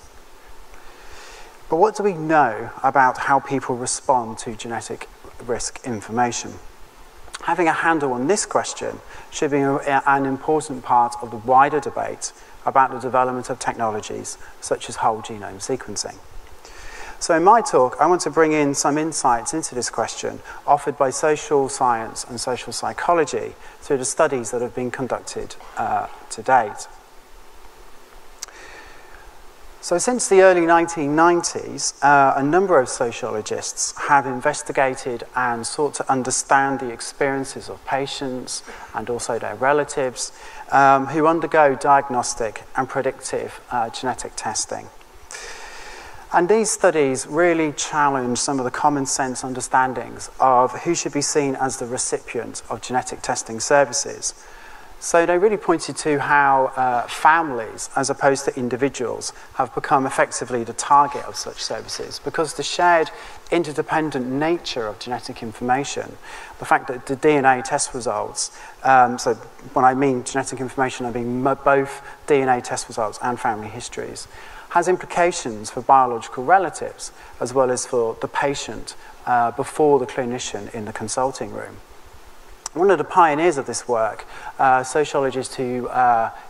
But what do we know about how people respond to genetic risk information? Having a handle on this question should be an important part of the wider debate about the development of technologies such as whole genome sequencing. So in my talk, I want to bring in some insights into this question offered by social science and social psychology through the studies that have been conducted to date. So since the early 1990s, a number of sociologists have investigated and sought to understand the experiences of patients and also their relatives who undergo diagnostic and predictive genetic testing. And these studies really challenge some of the common sense understandings of who should be seen as the recipient of genetic testing services. So they really pointed to how families, as opposed to individuals, have become effectively the target of such services because the shared interdependent nature of genetic information, the fact that the DNA test results, so when I mean genetic information, I mean both DNA test results and family histories, has implications for biological relatives as well as for the patient before the clinician in the consulting room. One of the pioneers of this work, a sociologist who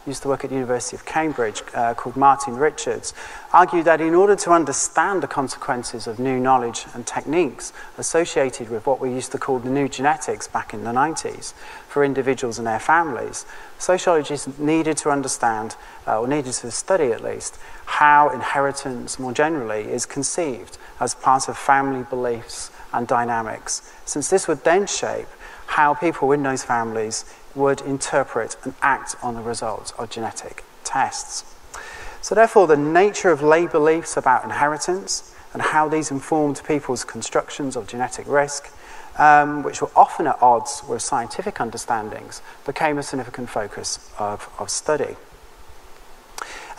used to work at the University of Cambridge called Martin Richards, argued that in order to understand the consequences of new knowledge and techniques associated with what we used to call the new genetics back in the 90s for individuals and their families, sociologists needed to understand, or needed to study at least, how inheritance more generally is conceived as part of family beliefs and dynamics, since this would then shape how people in those families would interpret and act on the results of genetic tests. So therefore, the nature of lay beliefs about inheritance and how these informed people's constructions of genetic risk, which were often at odds with scientific understandings, became a significant focus of study.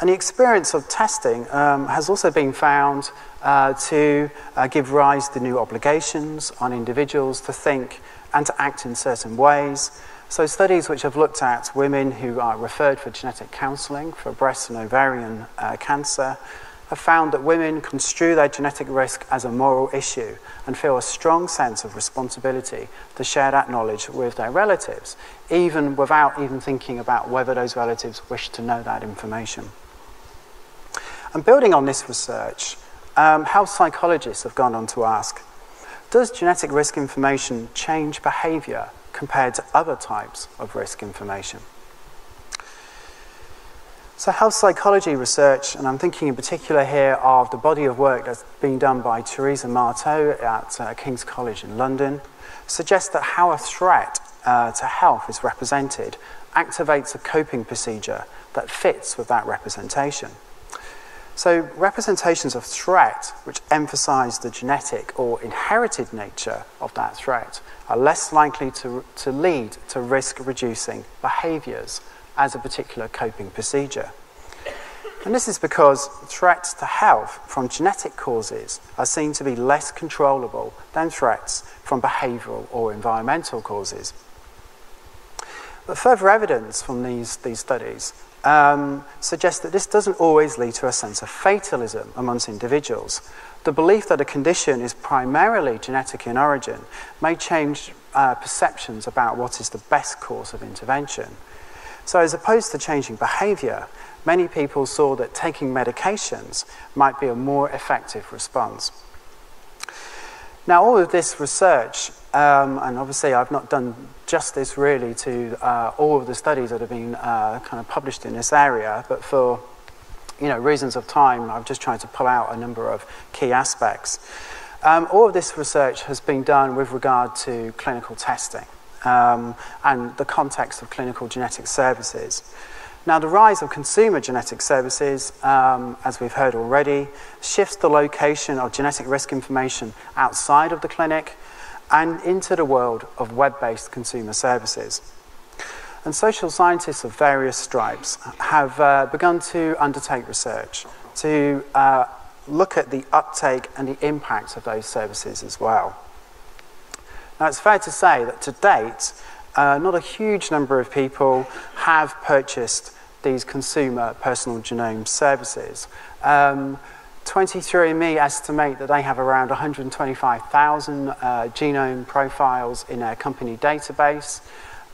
And the experience of testing has also been found to give rise to new obligations on individuals to think and to act in certain ways. So studies which have looked at women who are referred for genetic counselling for breast and ovarian cancer have found that women construe their genetic risk as a moral issue and feel a strong sense of responsibility to share that knowledge with their relatives, even without even thinking about whether those relatives wish to know that information. And building on this research, health psychologists have gone on to ask, does genetic risk information change behaviour compared to other types of risk information? So health psychology research, and I'm thinking in particular here of the body of work that's being done by Teresa Marteau at King's College in London, suggests that how a threat to health is represented activates a coping procedure that fits with that representation. So representations of threat which emphasize the genetic or inherited nature of that threat are less likely to lead to risk-reducing behaviours as a particular coping procedure. And this is because threats to health from genetic causes are seen to be less controllable than threats from behavioural or environmental causes. But further evidence from these studies suggests that this doesn't always lead to a sense of fatalism amongst individuals. The belief that a condition is primarily genetic in origin may change perceptions about what is the best course of intervention. So as opposed to changing behaviour, many people saw that taking medications might be a more effective response. Now, all of this research, and obviously I've not done justice really to all of the studies that have been kind of published in this area, but for reasons of time, I've just tried to pull out a number of key aspects. All of this research has been done with regard to clinical testing and the context of clinical genetic services. Now, the rise of consumer genetic services, as we've heard already, shifts the location of genetic risk information outside of the clinic and into the world of web-based consumer services. And social scientists of various stripes have begun to undertake research to look at the uptake and the impact of those services as well. Now, it's fair to say that to date, not a huge number of people have purchased these consumer personal genome services. 23andMe estimate that they have around 125,000 genome profiles in their company database,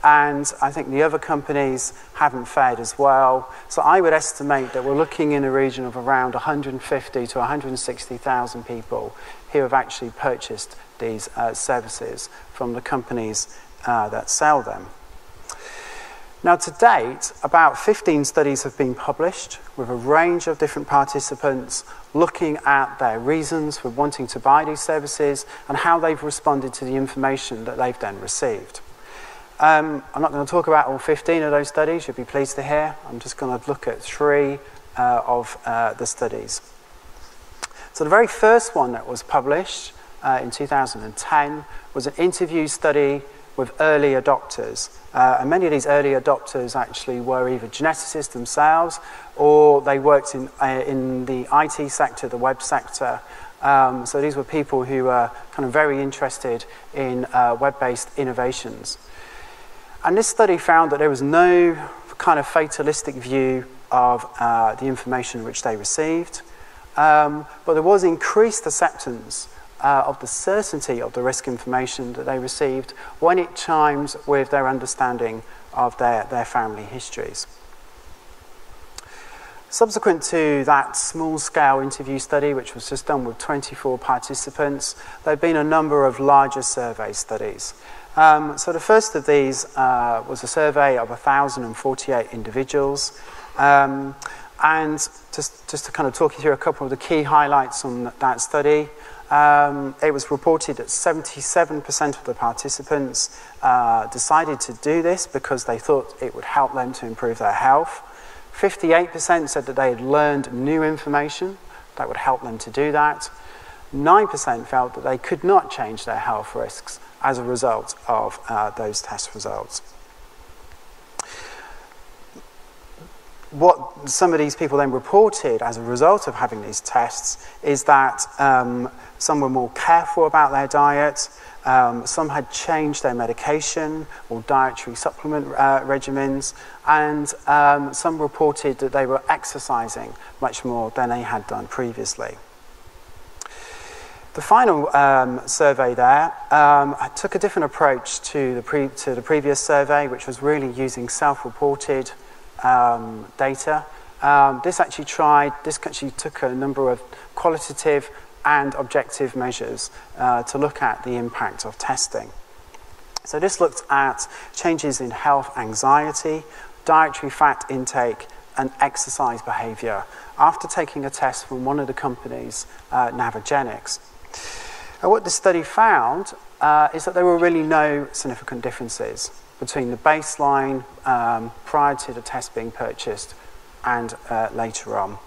and I think the other companies haven't fared as well. So I would estimate that we're looking in a region of around 150 to 160,000 people who have actually purchased these services from the companies that sell them. Now, to date, about 15 studies have been published with a range of different participants looking at their reasons for wanting to buy these services and how they've responded to the information that they've then received. I'm not going to talk about all 15 of those studies, you'll be pleased to hear. I'm just going to look at 3 of the studies. So the very first one that was published in 2010 was an interview study with early adopters. And many of these early adopters actually were either geneticists themselves or they worked in the IT sector, the web sector. So these were people who were kind of very interested in web-based innovations. And this study found that there was no kind of fatalistic view of the information which they received, but there was increased acceptance of the certainty of the risk information that they received when it chimes with their understanding of their family histories. Subsequent to that small-scale interview study, which was just done with 24 participants, there have been a number of larger survey studies. So the first of these was a survey of 1,048 individuals. And just to kind of talk you through a couple of the key highlights on that study, it was reported that 77% of the participants decided to do this because they thought it would help them to improve their health. 58% said that they had learned new information that would help them to do that. 9% felt that they could not change their health risks as a result of those test results. What some of these people then reported as a result of having these tests is that some were more careful about their diet, some had changed their medication or dietary supplement regimens, and some reported that they were exercising much more than they had done previously. The final survey there took a different approach to the previous survey, which was really using self-reported data. This actually took a number of qualitative and objective measures to look at the impact of testing. So this looked at changes in health anxiety, dietary fat intake, and exercise behaviour after taking a test from one of the companies, Navigenics. And what the study found is that there were really no significant differences between the baseline prior to the test being purchased and later on.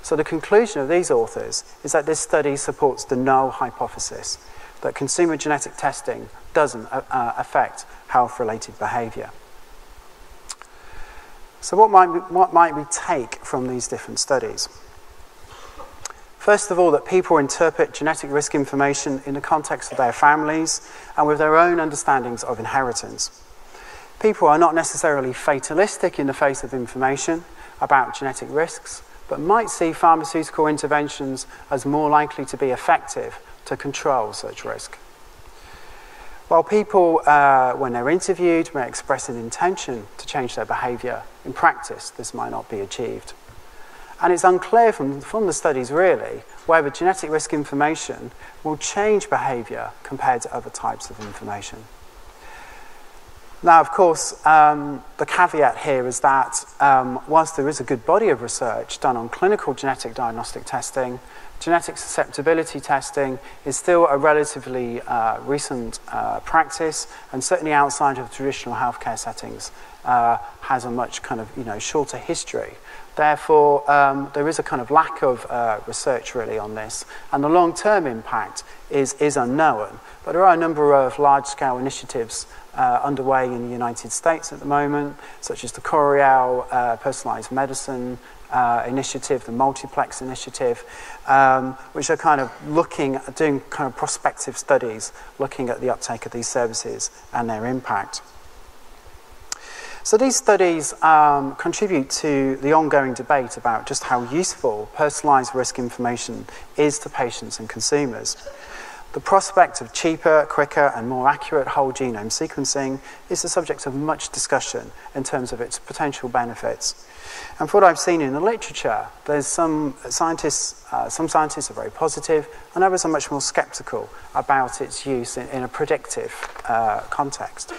So the conclusion of these authors is that this study supports the null hypothesis, that consumer genetic testing doesn't affect health-related behaviour. So what might we take from these different studies? First of all, that people interpret genetic risk information in the context of their families and with their own understandings of inheritance. People are not necessarily fatalistic in the face of information about genetic risks, but might see pharmaceutical interventions as more likely to be effective to control such risk. While people, when they're interviewed, may express an intention to change their behaviour, in practice this might not be achieved. And it's unclear from the studies really whether genetic risk information will change behaviour compared to other types of information. Now, of course, the caveat here is that whilst there is a good body of research done on clinical genetic diagnostic testing, genetic susceptibility testing is still a relatively recent practice, and certainly outside of traditional healthcare settings has a much kind of shorter history. Therefore, there is a kind of lack of research really on this, and the long-term impact is unknown. But there are a number of large-scale initiatives underway in the United States at the moment, such as the Coriell Personalized Medicine initiative, the Multiplex initiative, which are kind of doing kind of prospective studies, looking at the uptake of these services and their impact. So these studies contribute to the ongoing debate about just how useful personalised risk information is to patients and consumers. The prospect of cheaper, quicker and more accurate whole genome sequencing is the subject of much discussion in terms of its potential benefits. And from what I've seen in the literature, there's some scientists are very positive and others are much more sceptical about its use in a predictive context.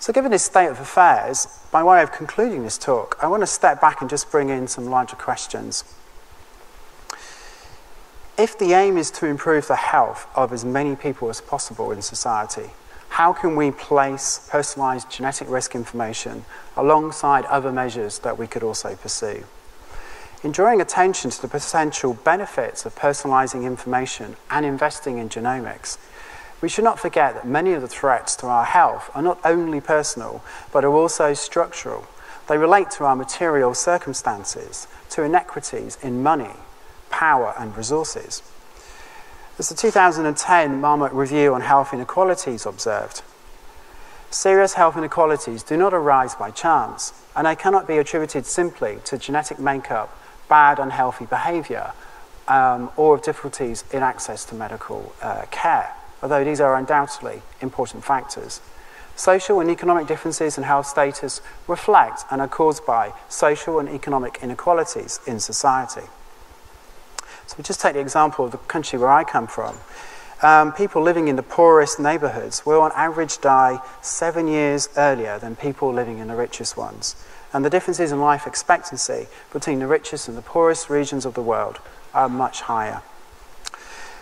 So given this state of affairs, by way of concluding this talk, I want to step back and just bring in some larger questions. If the aim is to improve the health of as many people as possible in society, how can we place personalised genetic risk information alongside other measures that we could also pursue? In drawing attention to the potential benefits of personalising information and investing in genomics, we should not forget that many of the threats to our health are not only personal, but are also structural. They relate to our material circumstances, to inequities in money, power and resources. As the 2010 Marmot Review on Health Inequalities observed, Serious health inequalities do not arise by chance, and they cannot be attributed simply to genetic makeup, bad unhealthy behaviour, or of difficulties in access to medical care, although these are undoubtedly important factors. Social and economic differences in health status reflect and are caused by social and economic inequalities in society. So we just take the example of the country where I come from. People living in the poorest neighbourhoods will on average die 7 years earlier than people living in the richest ones. And the differences in life expectancy between the richest and the poorest regions of the world are much higher.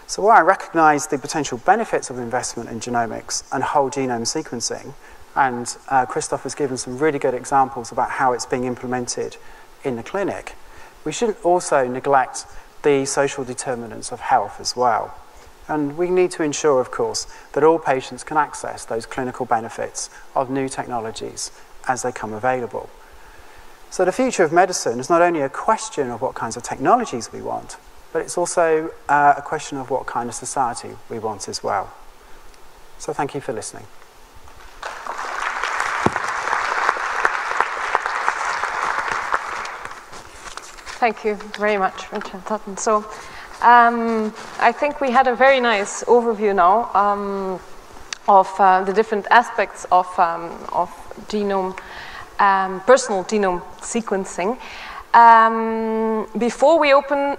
So while I recognise the potential benefits of investment in genomics and whole genome sequencing, and Christoph has given some really good examples about how it's being implemented in the clinic, we shouldn't also neglect the social determinants of health as well. And we need to ensure, of course, that all patients can access those clinical benefits of new technologies as they come available. So the future of medicine is not only a question of what kinds of technologies we want, but it's also a question of what kind of society we want as well. So thank you for listening. Thank you very much, Richard Tutton. So I think we had a very nice overview now of the different aspects of genome, personal genome sequencing. Before we open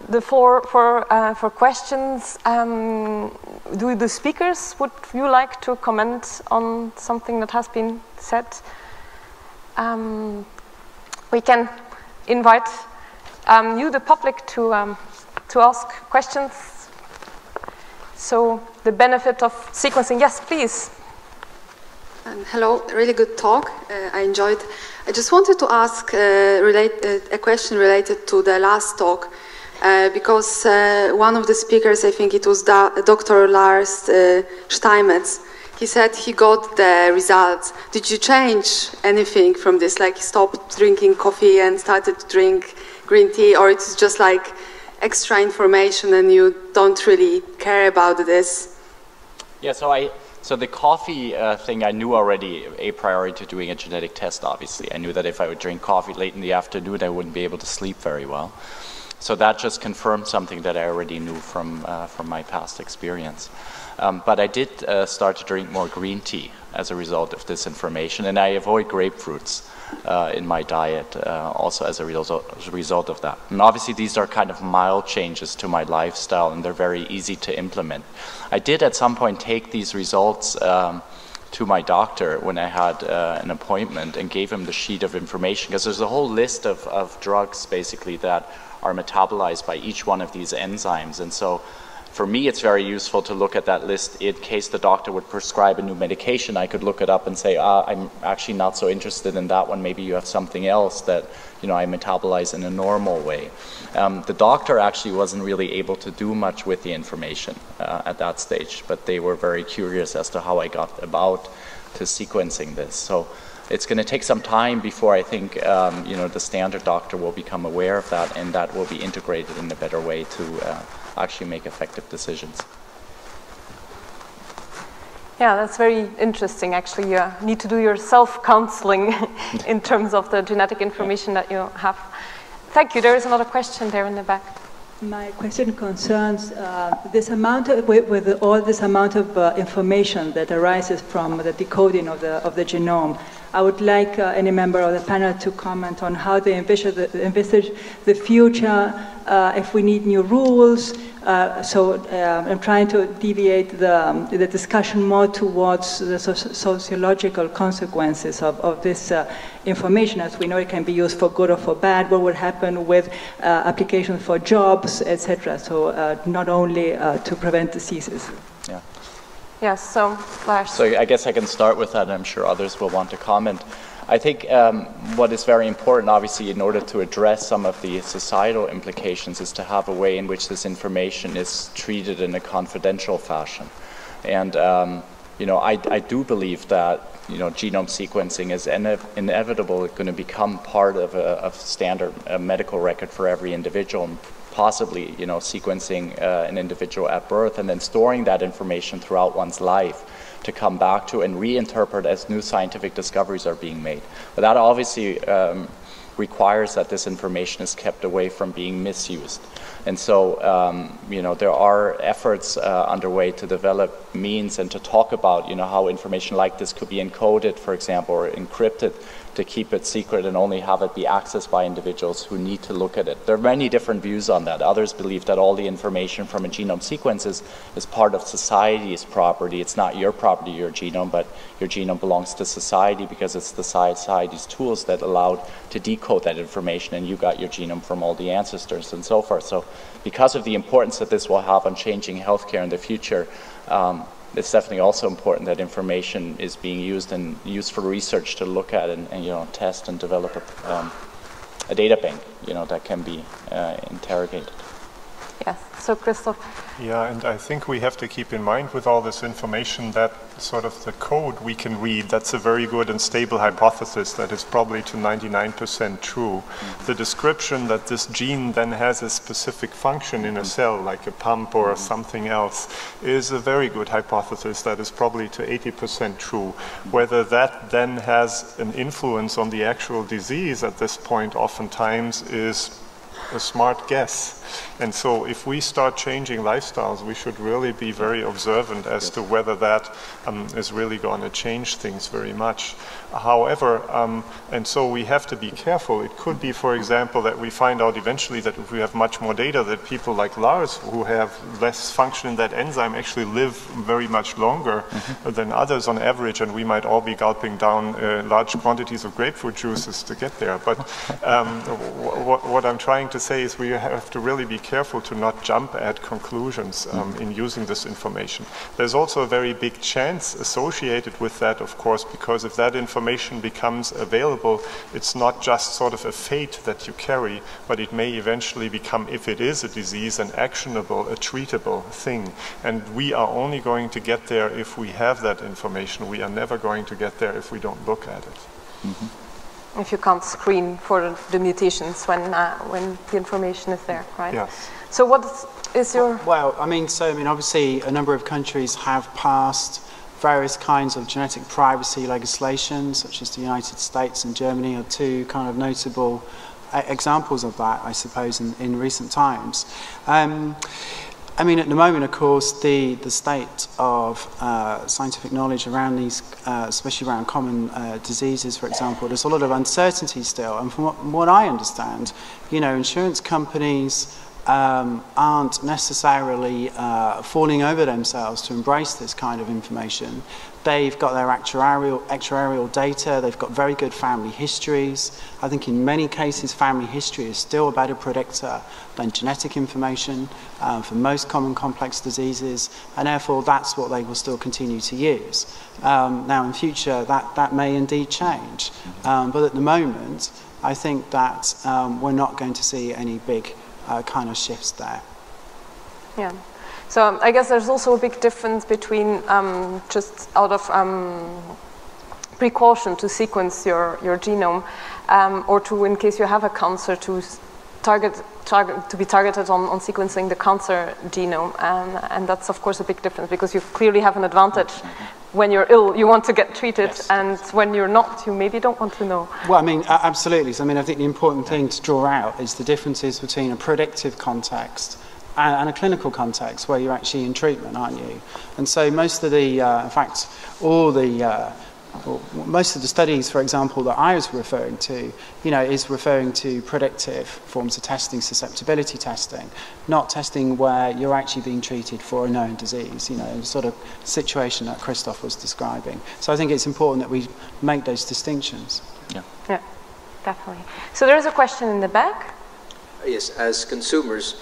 the floor for questions, do the speakers, would you like to comment on something that has been said? We can invite you, the public, to ask questions. So the benefit of sequencing, yes, please. Hello, really good talk. I enjoyed. I just wanted to ask a question related to the last talk, because one of the speakers, I think it was Dr. Lars Steinmetz, he said he got the results. Did you change anything from this? Like he stopped drinking coffee and started to drink green tea, or it's just like extra information and you don't really care about this? Yeah, so the coffee thing I knew already a priori to doing a genetic test, obviously. I knew that if I would drink coffee late in the afternoon, I wouldn't be able to sleep very well. So that just confirmed something that I already knew from my past experience. But I did start to drink more green tea as a result of this information, and I avoid grapefruits in my diet also as a result of that. And obviously these are kind of mild changes to my lifestyle, and they're very easy to implement. I did at some point take these results to my doctor when I had an appointment and gave him the sheet of information, because there's a whole list of drugs basically that are metabolized by each one of these enzymes. And so for me, it's very useful to look at that list in case the doctor would prescribe a new medication. I could look it up and say, I'm actually not so interested in that one. Maybe you have something else that, you know, I metabolize in a normal way. The doctor actually wasn't really able to do much with the information at that stage, but they were very curious as to how I got about to sequencing this. So it's going to take some time before I think you know, the standard doctor will become aware of that, and that will be integrated in a better way to actually make effective decisions. Yeah, that's very interesting. Actually, you need to do your self-counseling in terms of the genetic information that you have. Thank you. There is another question there in the back. My question concerns this amount of, with all this amount of information that arises from the decoding of the genome. I would like any member of the panel to comment on how they envisage the future, if we need new rules. I'm trying to deviate the discussion more towards the sociological consequences of this information. As we know, it can be used for good or for bad. What would happen with applications for jobs, etc. So not only to prevent diseases. Yeah. Yes, so Lars. So I guess I can start with that, and I'm sure others will want to comment. I think what is very important, obviously, in order to address some of the societal implications, is to have a way in which this information is treated in a confidential fashion. And you know, I do believe that, you know, genome sequencing is inevitable going to become part of a standard medical record for every individual, and possibly, you know, sequencing an individual at birth and then storing that information throughout one's life to come back to and reinterpret as new scientific discoveries are being made. But that obviously requires that this information is kept away from being misused. And so, you know, there are efforts underway to develop means and to talk about, you know, how information like this could be encoded, for example, or encrypted to keep it secret and only have it be accessed by individuals who need to look at it. There are many different views on that. Others believe that all the information from a genome sequence is part of society's property. It's not your property, your genome, but your genome belongs to society because it's the society's tools that allowed to decode that information, and you got your genome from all the ancestors and so forth. So because of the importance that this will have on changing healthcare in the future, it's definitely also important that information is being used and used for research to look at and you know, test and develop a data bank, you know, that can be interrogated. Yes. So, Christoph. Yeah, and I think we have to keep in mind with all this information that sort of the code we can read, that's a very good and stable hypothesis that is probably to 99% true. The description that this gene then has a specific function in a cell, like a pump or something else, is a very good hypothesis that is probably to 80% true. Whether that then has an influence on the actual disease at this point oftentimes is a smart guess. And so if we start changing lifestyles, we should really be very observant as to whether that is really going to change things very much. However, and so we have to be careful. It could be, for example, that we find out eventually that if we have much more data, that people like Lars, who have less function in that enzyme, actually live very much longer than others on average, and we might all be gulping down large quantities of grapefruit juices to get there. But what I'm trying to say is we have to really be careful to not jump at conclusions in using this information. There's also a very big chance associated with that, of course, because if that information becomes available, it's not just sort of a fate that you carry, but it may eventually become, if it is a disease, an actionable, a treatable thing. And we are only going to get there if we have that information. We are never going to get there if we don't look at it. If you can't screen for the mutations when the information is there, right? Yes. So what is your... Well, I mean, obviously a number of countries have passed various kinds of genetic privacy legislation, such as the United States and Germany are two kind of notable examples of that, I suppose, in recent times. I mean, at the moment, of course, the state of scientific knowledge around these, especially around common diseases, for example, there's a lot of uncertainty still. And from what I understand, you know, insurance companies aren't necessarily falling over themselves to embrace this kind of information. They've got their actuarial data, they've got very good family histories. I think in many cases family history is still a better predictor than genetic information for most common complex diseases, and therefore that's what they will still continue to use. Now in future that may indeed change, but at the moment I think that we're not going to see any big kind of shifts there. Yeah. So I guess there's also a big difference between just out of precaution to sequence your genome, or to, in case you have a cancer, to be targeted on sequencing the cancer genome, and that's of course a big difference because you clearly have an advantage. When you're ill, you want to get treated, yes. And when you're not, you maybe don't want to know. Well, I mean, absolutely. So, I mean, I think the important thing to draw out is the differences between a predictive context and a clinical context where you're actually in treatment, aren't you? And so most of the, in fact, most of the studies, for example, that I was referring to, you know, is referring to predictive forms of testing, susceptibility testing, not testing where you're actually being treated for a known disease, you know, the sort of situation that Christoph was describing. So I think it's important that we make those distinctions. Yeah, yeah, definitely. So there is a question in the back. Yes, as consumers,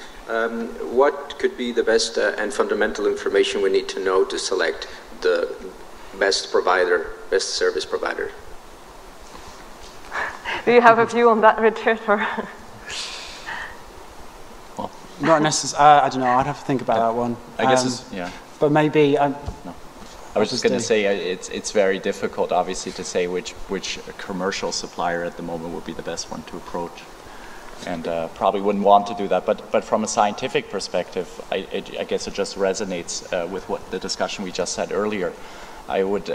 what could be the best and fundamental information we need to know to select the best provider, best service provider? Do you have a view on that, Richard? Or? Well, not necessarily. I don't know. I'd have to think about that one. I guess it's, yeah. But maybe. No. I was just going to say it's very difficult, obviously, to say which commercial supplier at the moment would be the best one to approach. And probably wouldn't want to do that, but from a scientific perspective, I guess it just resonates with what the discussion we just had earlier. I would,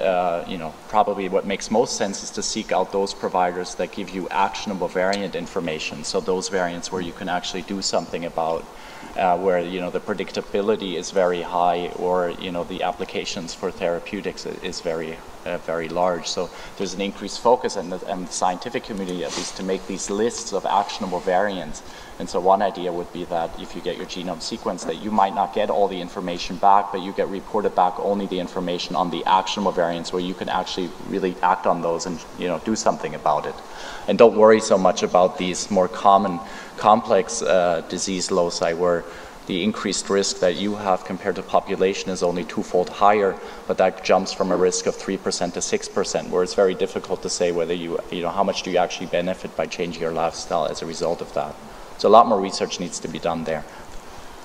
probably what makes most sense is to seek out those providers that give you actionable variant information. So those variants where you can actually do something about, where the predictability is very high, or the applications for therapeutics is very large. So there's an increased focus in the scientific community, at least, to make these lists of actionable variants. And so one idea would be that if you get your genome sequenced, that you might not get all the information back, but you get reported back only the information on the actionable variants, where you can actually really act on those and do something about it. And don't worry so much about these more common, complex disease loci, where the increased risk that you have compared to population is only twofold higher, but that jumps from a risk of 3% to 6%, where it's very difficult to say whether how much do you actually benefit by changing your lifestyle as a result of that. So a lot more research needs to be done there.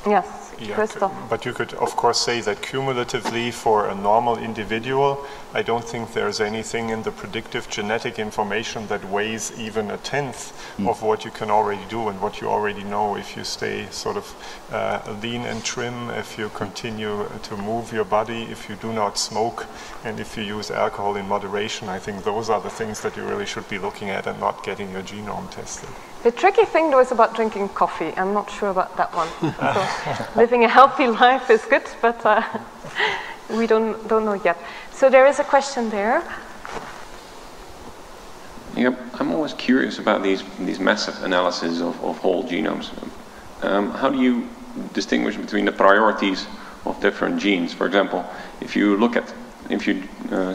Yes, Yeah, Christoph. but you could, of course, say that cumulatively for a normal individual, I don't think there's anything in the predictive genetic information that weighs even a tenth of what you can already do and what you already know if you stay sort of lean and trim, if you continue to move your body, if you do not smoke, and if you use alcohol in moderation. I think those are the things that you really should be looking at and not getting your genome tested. The tricky thing, though, is about drinking coffee. I'm not sure about that one. So living a healthy life is good, but we don't know yet. So there is a question there. Yep, I'm always curious about these massive analyses of whole genomes. How do you distinguish between the priorities of different genes? For example, if you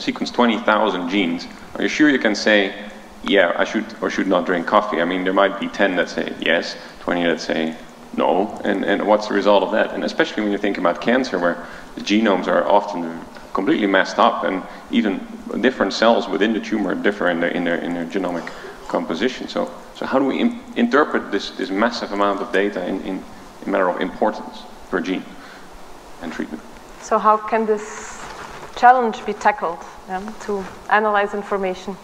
sequence 20,000 genes, are you sure you can say, yeah, I should or should not drink coffee? I mean, there might be 10 that say yes, 20 that say no, and what's the result of that? And especially when you think about cancer, where the genomes are often completely messed up, and even different cells within the tumor differ in their genomic composition. So how do we interpret this massive amount of data in a matter of importance per gene and treatment? So how can this challenge be tackled to analyze information?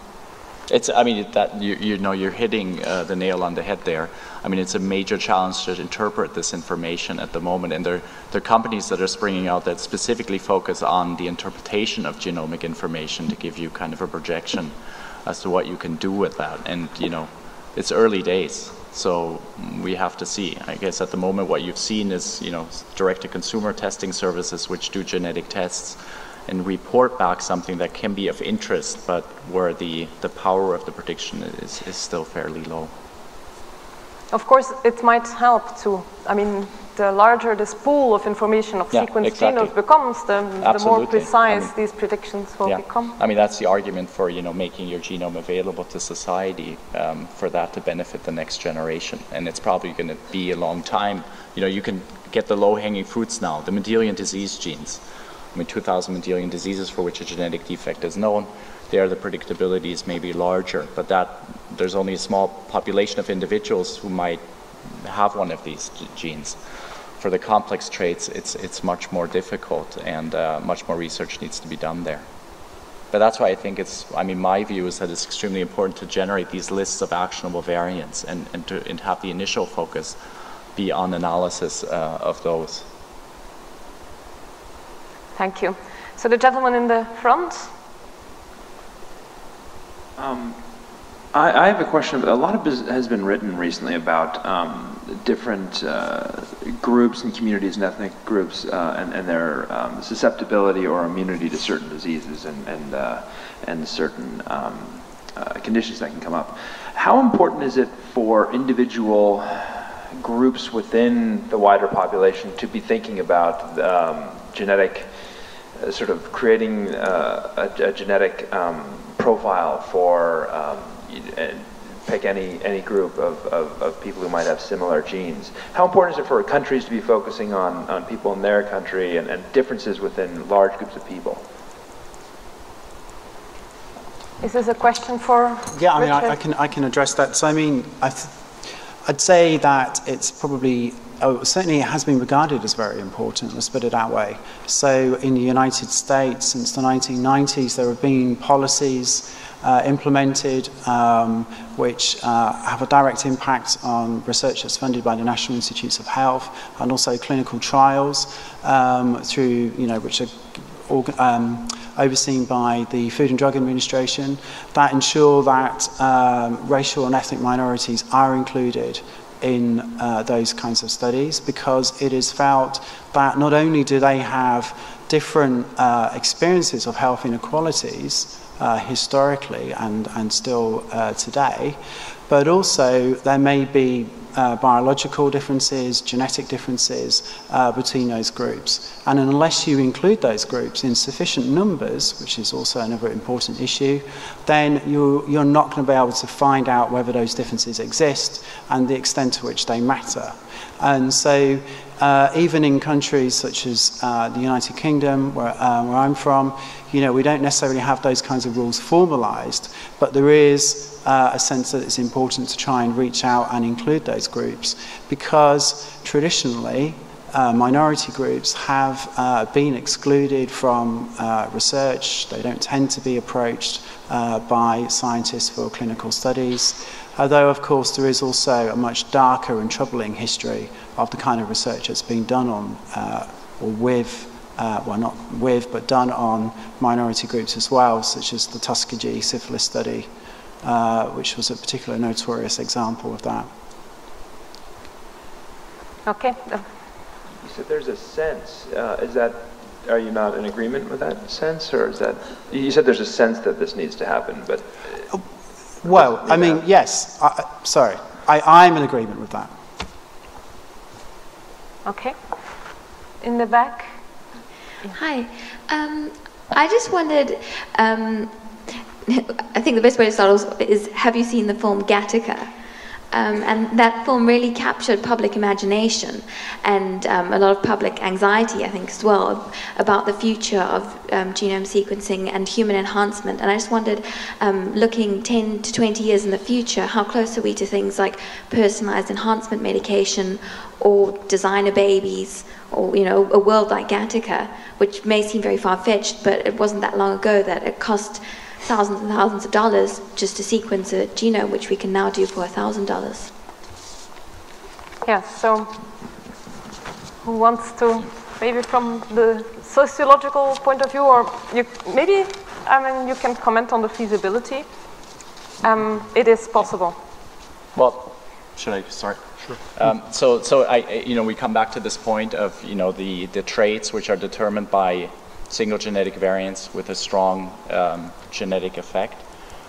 You're hitting the nail on the head there. I mean, it's a major challenge to interpret this information at the moment, and there are companies that are springing out that specifically focus on the interpretation of genomic information to give you kind of a projection as to what you can do with that. And it's early days, so we have to see. I guess at the moment what you've seen is direct-to-consumer testing services which do genetic tests and report back something that can be of interest, but where the power of the prediction is still fairly low. Of course, it might help to, the larger this pool of information of sequenced genomes becomes, the more precise these predictions will become. I mean, that's the argument for, making your genome available to society, for that to benefit the next generation. And it's probably going to be a long time. You can get the low-hanging fruits now, the Mendelian disease genes. 2,000 Mendelian diseases for which a genetic defect is known. There, the predictability is maybe larger, but there's only a small population of individuals who might have one of these genes. For the complex traits, it's much more difficult, and much more research needs to be done there. But that's why I think my view is that it's extremely important to generate these lists of actionable variants and have the initial focus be on analysis of those. Thank you. So the gentleman in the front. I have a question. A lot has been written recently about different groups and communities and ethnic groups and their susceptibility or immunity to certain diseases and certain conditions that can come up. How important is it for individual groups within the wider population to be thinking about genetic, sort of creating a genetic profile for pick any group of people who might have similar genes? How important is it for countries to be focusing on people in their country and differences within large groups of people? Is this a question for Richard? I can address that. So I'd say that it's probably, certainly it has been regarded as very important, let's put it that way. So in the United States, since the 1990s, there have been policies implemented which have a direct impact on research that's funded by the National Institutes of Health, and also clinical trials through, which are overseen by the Food and Drug Administration that ensure that racial and ethnic minorities are included in those kinds of studies, because it is felt that not only do they have different experiences of health inequalities historically and still today, but also there may be biological differences, genetic differences between those groups. And unless you include those groups in sufficient numbers, which is also another important issue, then you're not going to be able to find out whether those differences exist and the extent to which they matter. And so even in countries such as the United Kingdom, where I'm from, you know, we don't necessarily have those kinds of rules formalized, but there is a sense that it's important to try and reach out and include those groups, because traditionally minority groups have been excluded from research. They don't tend to be approached by scientists for clinical studies, although of course there is also a much darker and troubling history of the kind of research that's been done on or with well, not with, but done on minority groups as well, such as the Tuskegee syphilis study, which was a particular notorious example of that. Okay. You said there's a sense. Are you not in agreement with that sense, or is that? You said there's a sense that this needs to happen, but. Well, I mean, yes. Sorry, I'm in agreement with that. Okay. In the back. Hi. I just wondered, I think the best way to start is, have you seen the film Gattaca? And that film really captured public imagination and a lot of public anxiety, I think, as well, about the future of genome sequencing and human enhancement. And I just wondered, looking 10 to 20 years in the future, how close are we to things like personalized enhancement medication or designer babies, or, you know, a world like Gattaca, which may seem very far-fetched, but it wasn't that long ago that it cost thousands and thousands of dollars just to sequence a genome, which we can now do for $1,000. Yeah, so who wants to, maybe from the sociological point of view, or maybe, I mean, you can comment on the feasibility. It is possible. Well, should I start? Sure. So we come back to this point of, the traits which are determined by single genetic variants with a strong genetic effect.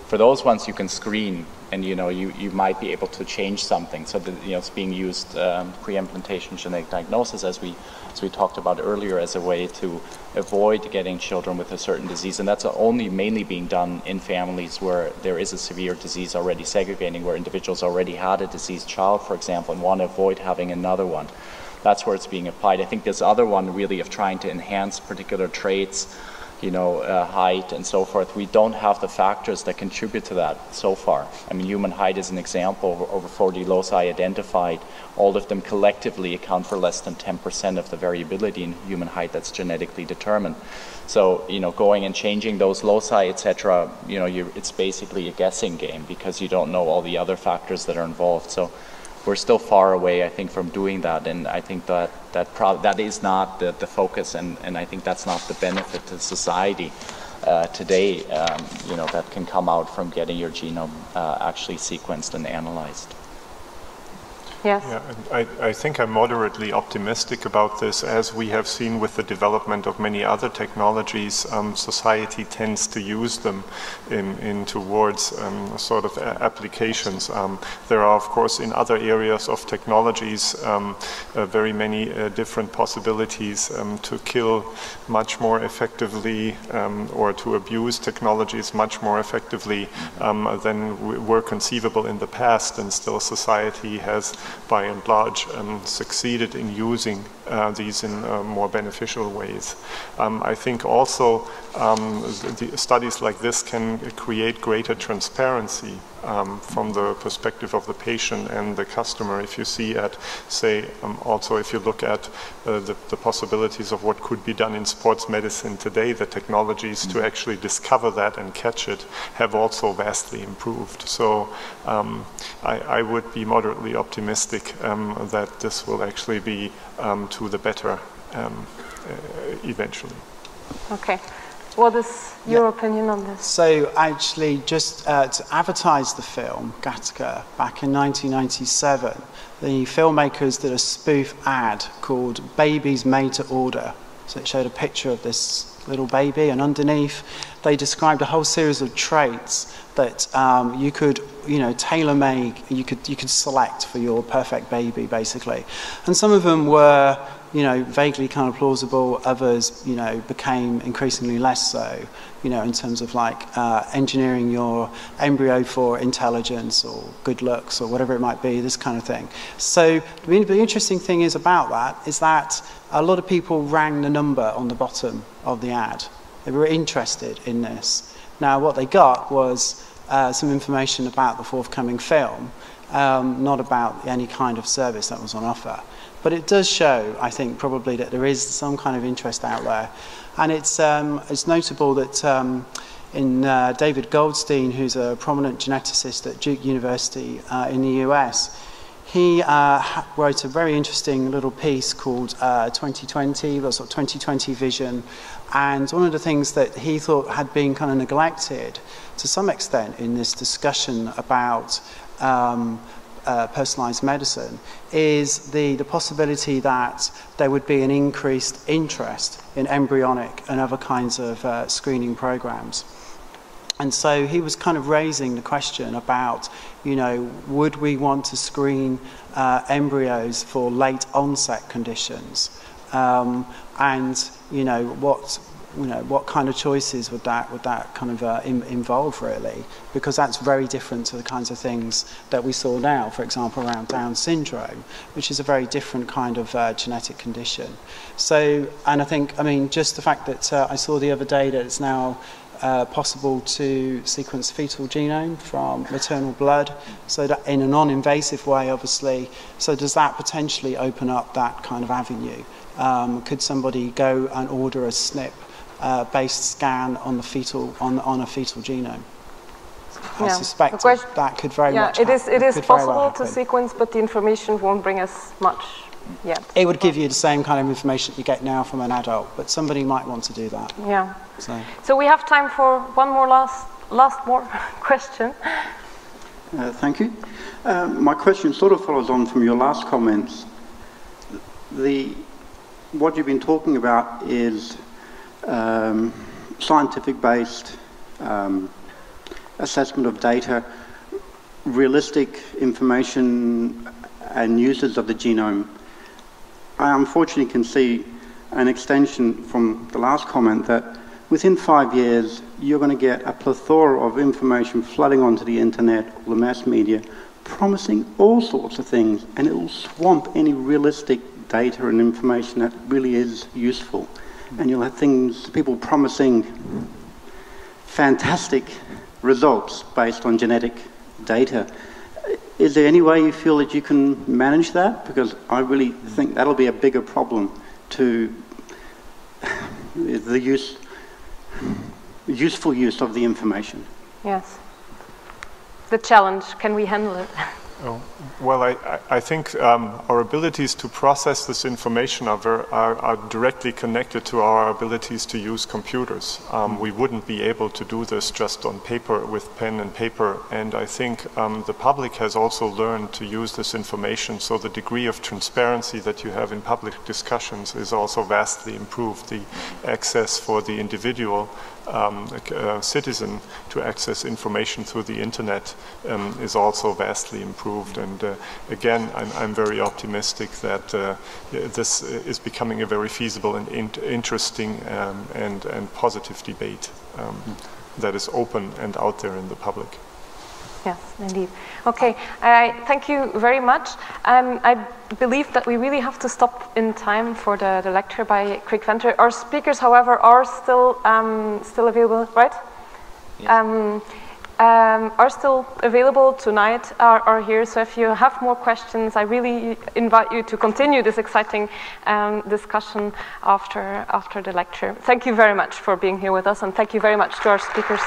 For those ones you can screen, and you might be able to change something. So that it's being used pre-implantation genetic diagnosis, as we talked about earlier, as a way to avoid getting children with a certain disease, and that's only mainly being done in families where there is a severe disease already segregating, where individuals already had a diseased child, for example, and want to avoid having another one. That's where it's being applied. I think this other one really of trying to enhance particular traits, height and so forth, we don't have the factors that contribute to that so far. I mean, human height is an example. Over 40 loci identified, all of them collectively account for less than 10% of the variability in human height that's genetically determined. So, going and changing those loci, etc., it's basically a guessing game, because you don't know all the other factors that are involved. So we're still far away, I think, from doing that, and I think that is not the focus, and I think that's not the benefit to society today, that can come out from getting your genome actually sequenced and analyzed. Yes. Yeah, and I think I'm moderately optimistic about this. As we have seen with the development of many other technologies, society tends to use them in towards sort of applications. There are, of course, in other areas of technologies, very many different possibilities to kill much more effectively or to abuse technologies much more effectively than were conceivable in the past, and still society has by and large succeeded in using these in more beneficial ways. I think also the studies like this can create greater transparency from the perspective of the patient and the customer. If you see at, say, also if you look at the possibilities of what could be done in sports medicine today, the technologies to actually discover that and catch it have also vastly improved. So I would be moderately optimistic that this will actually be to the better eventually. Okay. What is your opinion on this? So actually, just to advertise the film, Gattaca, back in 1997, the filmmakers did a spoof ad called Babies Made to Order. So it showed a picture of this little baby, and underneath they described a whole series of traits that you could, tailor-make, you could select for your perfect baby, basically. And some of them were, vaguely kind of plausible. Others, became increasingly less so, in terms of like engineering your embryo for intelligence or good looks or whatever it might be, this kind of thing. So the interesting thing is about that is that a lot of people rang the number on the bottom of the ad. They were interested in this. Now, what they got was some information about the forthcoming film, not about any kind of service that was on offer. But it does show, I think, probably that there is some kind of interest out there. And it's notable that in David Goldstein, who's a prominent geneticist at Duke University in the US, he wrote a very interesting little piece called 2020, or sort of 2020 Vision. And one of the things that he thought had been kind of neglected to some extent in this discussion about personalised medicine is the possibility that there would be an increased interest in embryonic and other kinds of screening programs. And so he was kind of raising the question about, would we want to screen embryos for late onset conditions? What kind of choices would that kind of involve, really? Because that's very different to the kinds of things that we saw now, for example, around Down syndrome, which is a very different kind of genetic condition. So, and I mean, just the fact that I saw the other day that it's now possible to sequence fetal genome from maternal blood, so that in a non-invasive way, obviously. So does that potentially open up that kind of avenue? Could somebody go and order a SNP based scan on the fetal on a fetal genome? I suspect that could very much happen. It is possible to sequence, but the information won't bring us much yet. It would give you the same kind of information that you get now from an adult, but somebody might want to do that. Yeah. So we have time for one more last question. Thank you. My question sort of follows on from your last comments. What you've been talking about is scientific-based assessment of data, realistic information and uses of the genome. I unfortunately can see an extension from the last comment that within 5 years you're going to get a plethora of information flooding onto the internet or the mass media promising all sorts of things, and it will swamp any realistic data and information that really is useful. And you'll have people promising fantastic results based on genetic data. Is there any way you feel that you can manage that? Because I really think that'll be a bigger problem to the useful use of the information. Yes. The challenge, can we handle it? Oh, well, I think our abilities to process this information are directly connected to our abilities to use computers. We wouldn't be able to do this just on paper with pen and paper, and I think the public has also learned to use this information, so the degree of transparency that you have in public discussions is also vastly improved. The access for the individual citizen to access information through the internet is also vastly improved. And again, I'm very optimistic that this is becoming a very feasible and interesting and positive debate that is open and out there in the public. Yes, indeed. Okay, thank you very much. I believe that we really have to stop in time for the lecture by Craig Venter. Our speakers, however, are still available, right? Yes. Are still available tonight, are here. So if you have more questions, I really invite you to continue this exciting discussion after the lecture. Thank you very much for being here with us, and thank you very much to our speakers.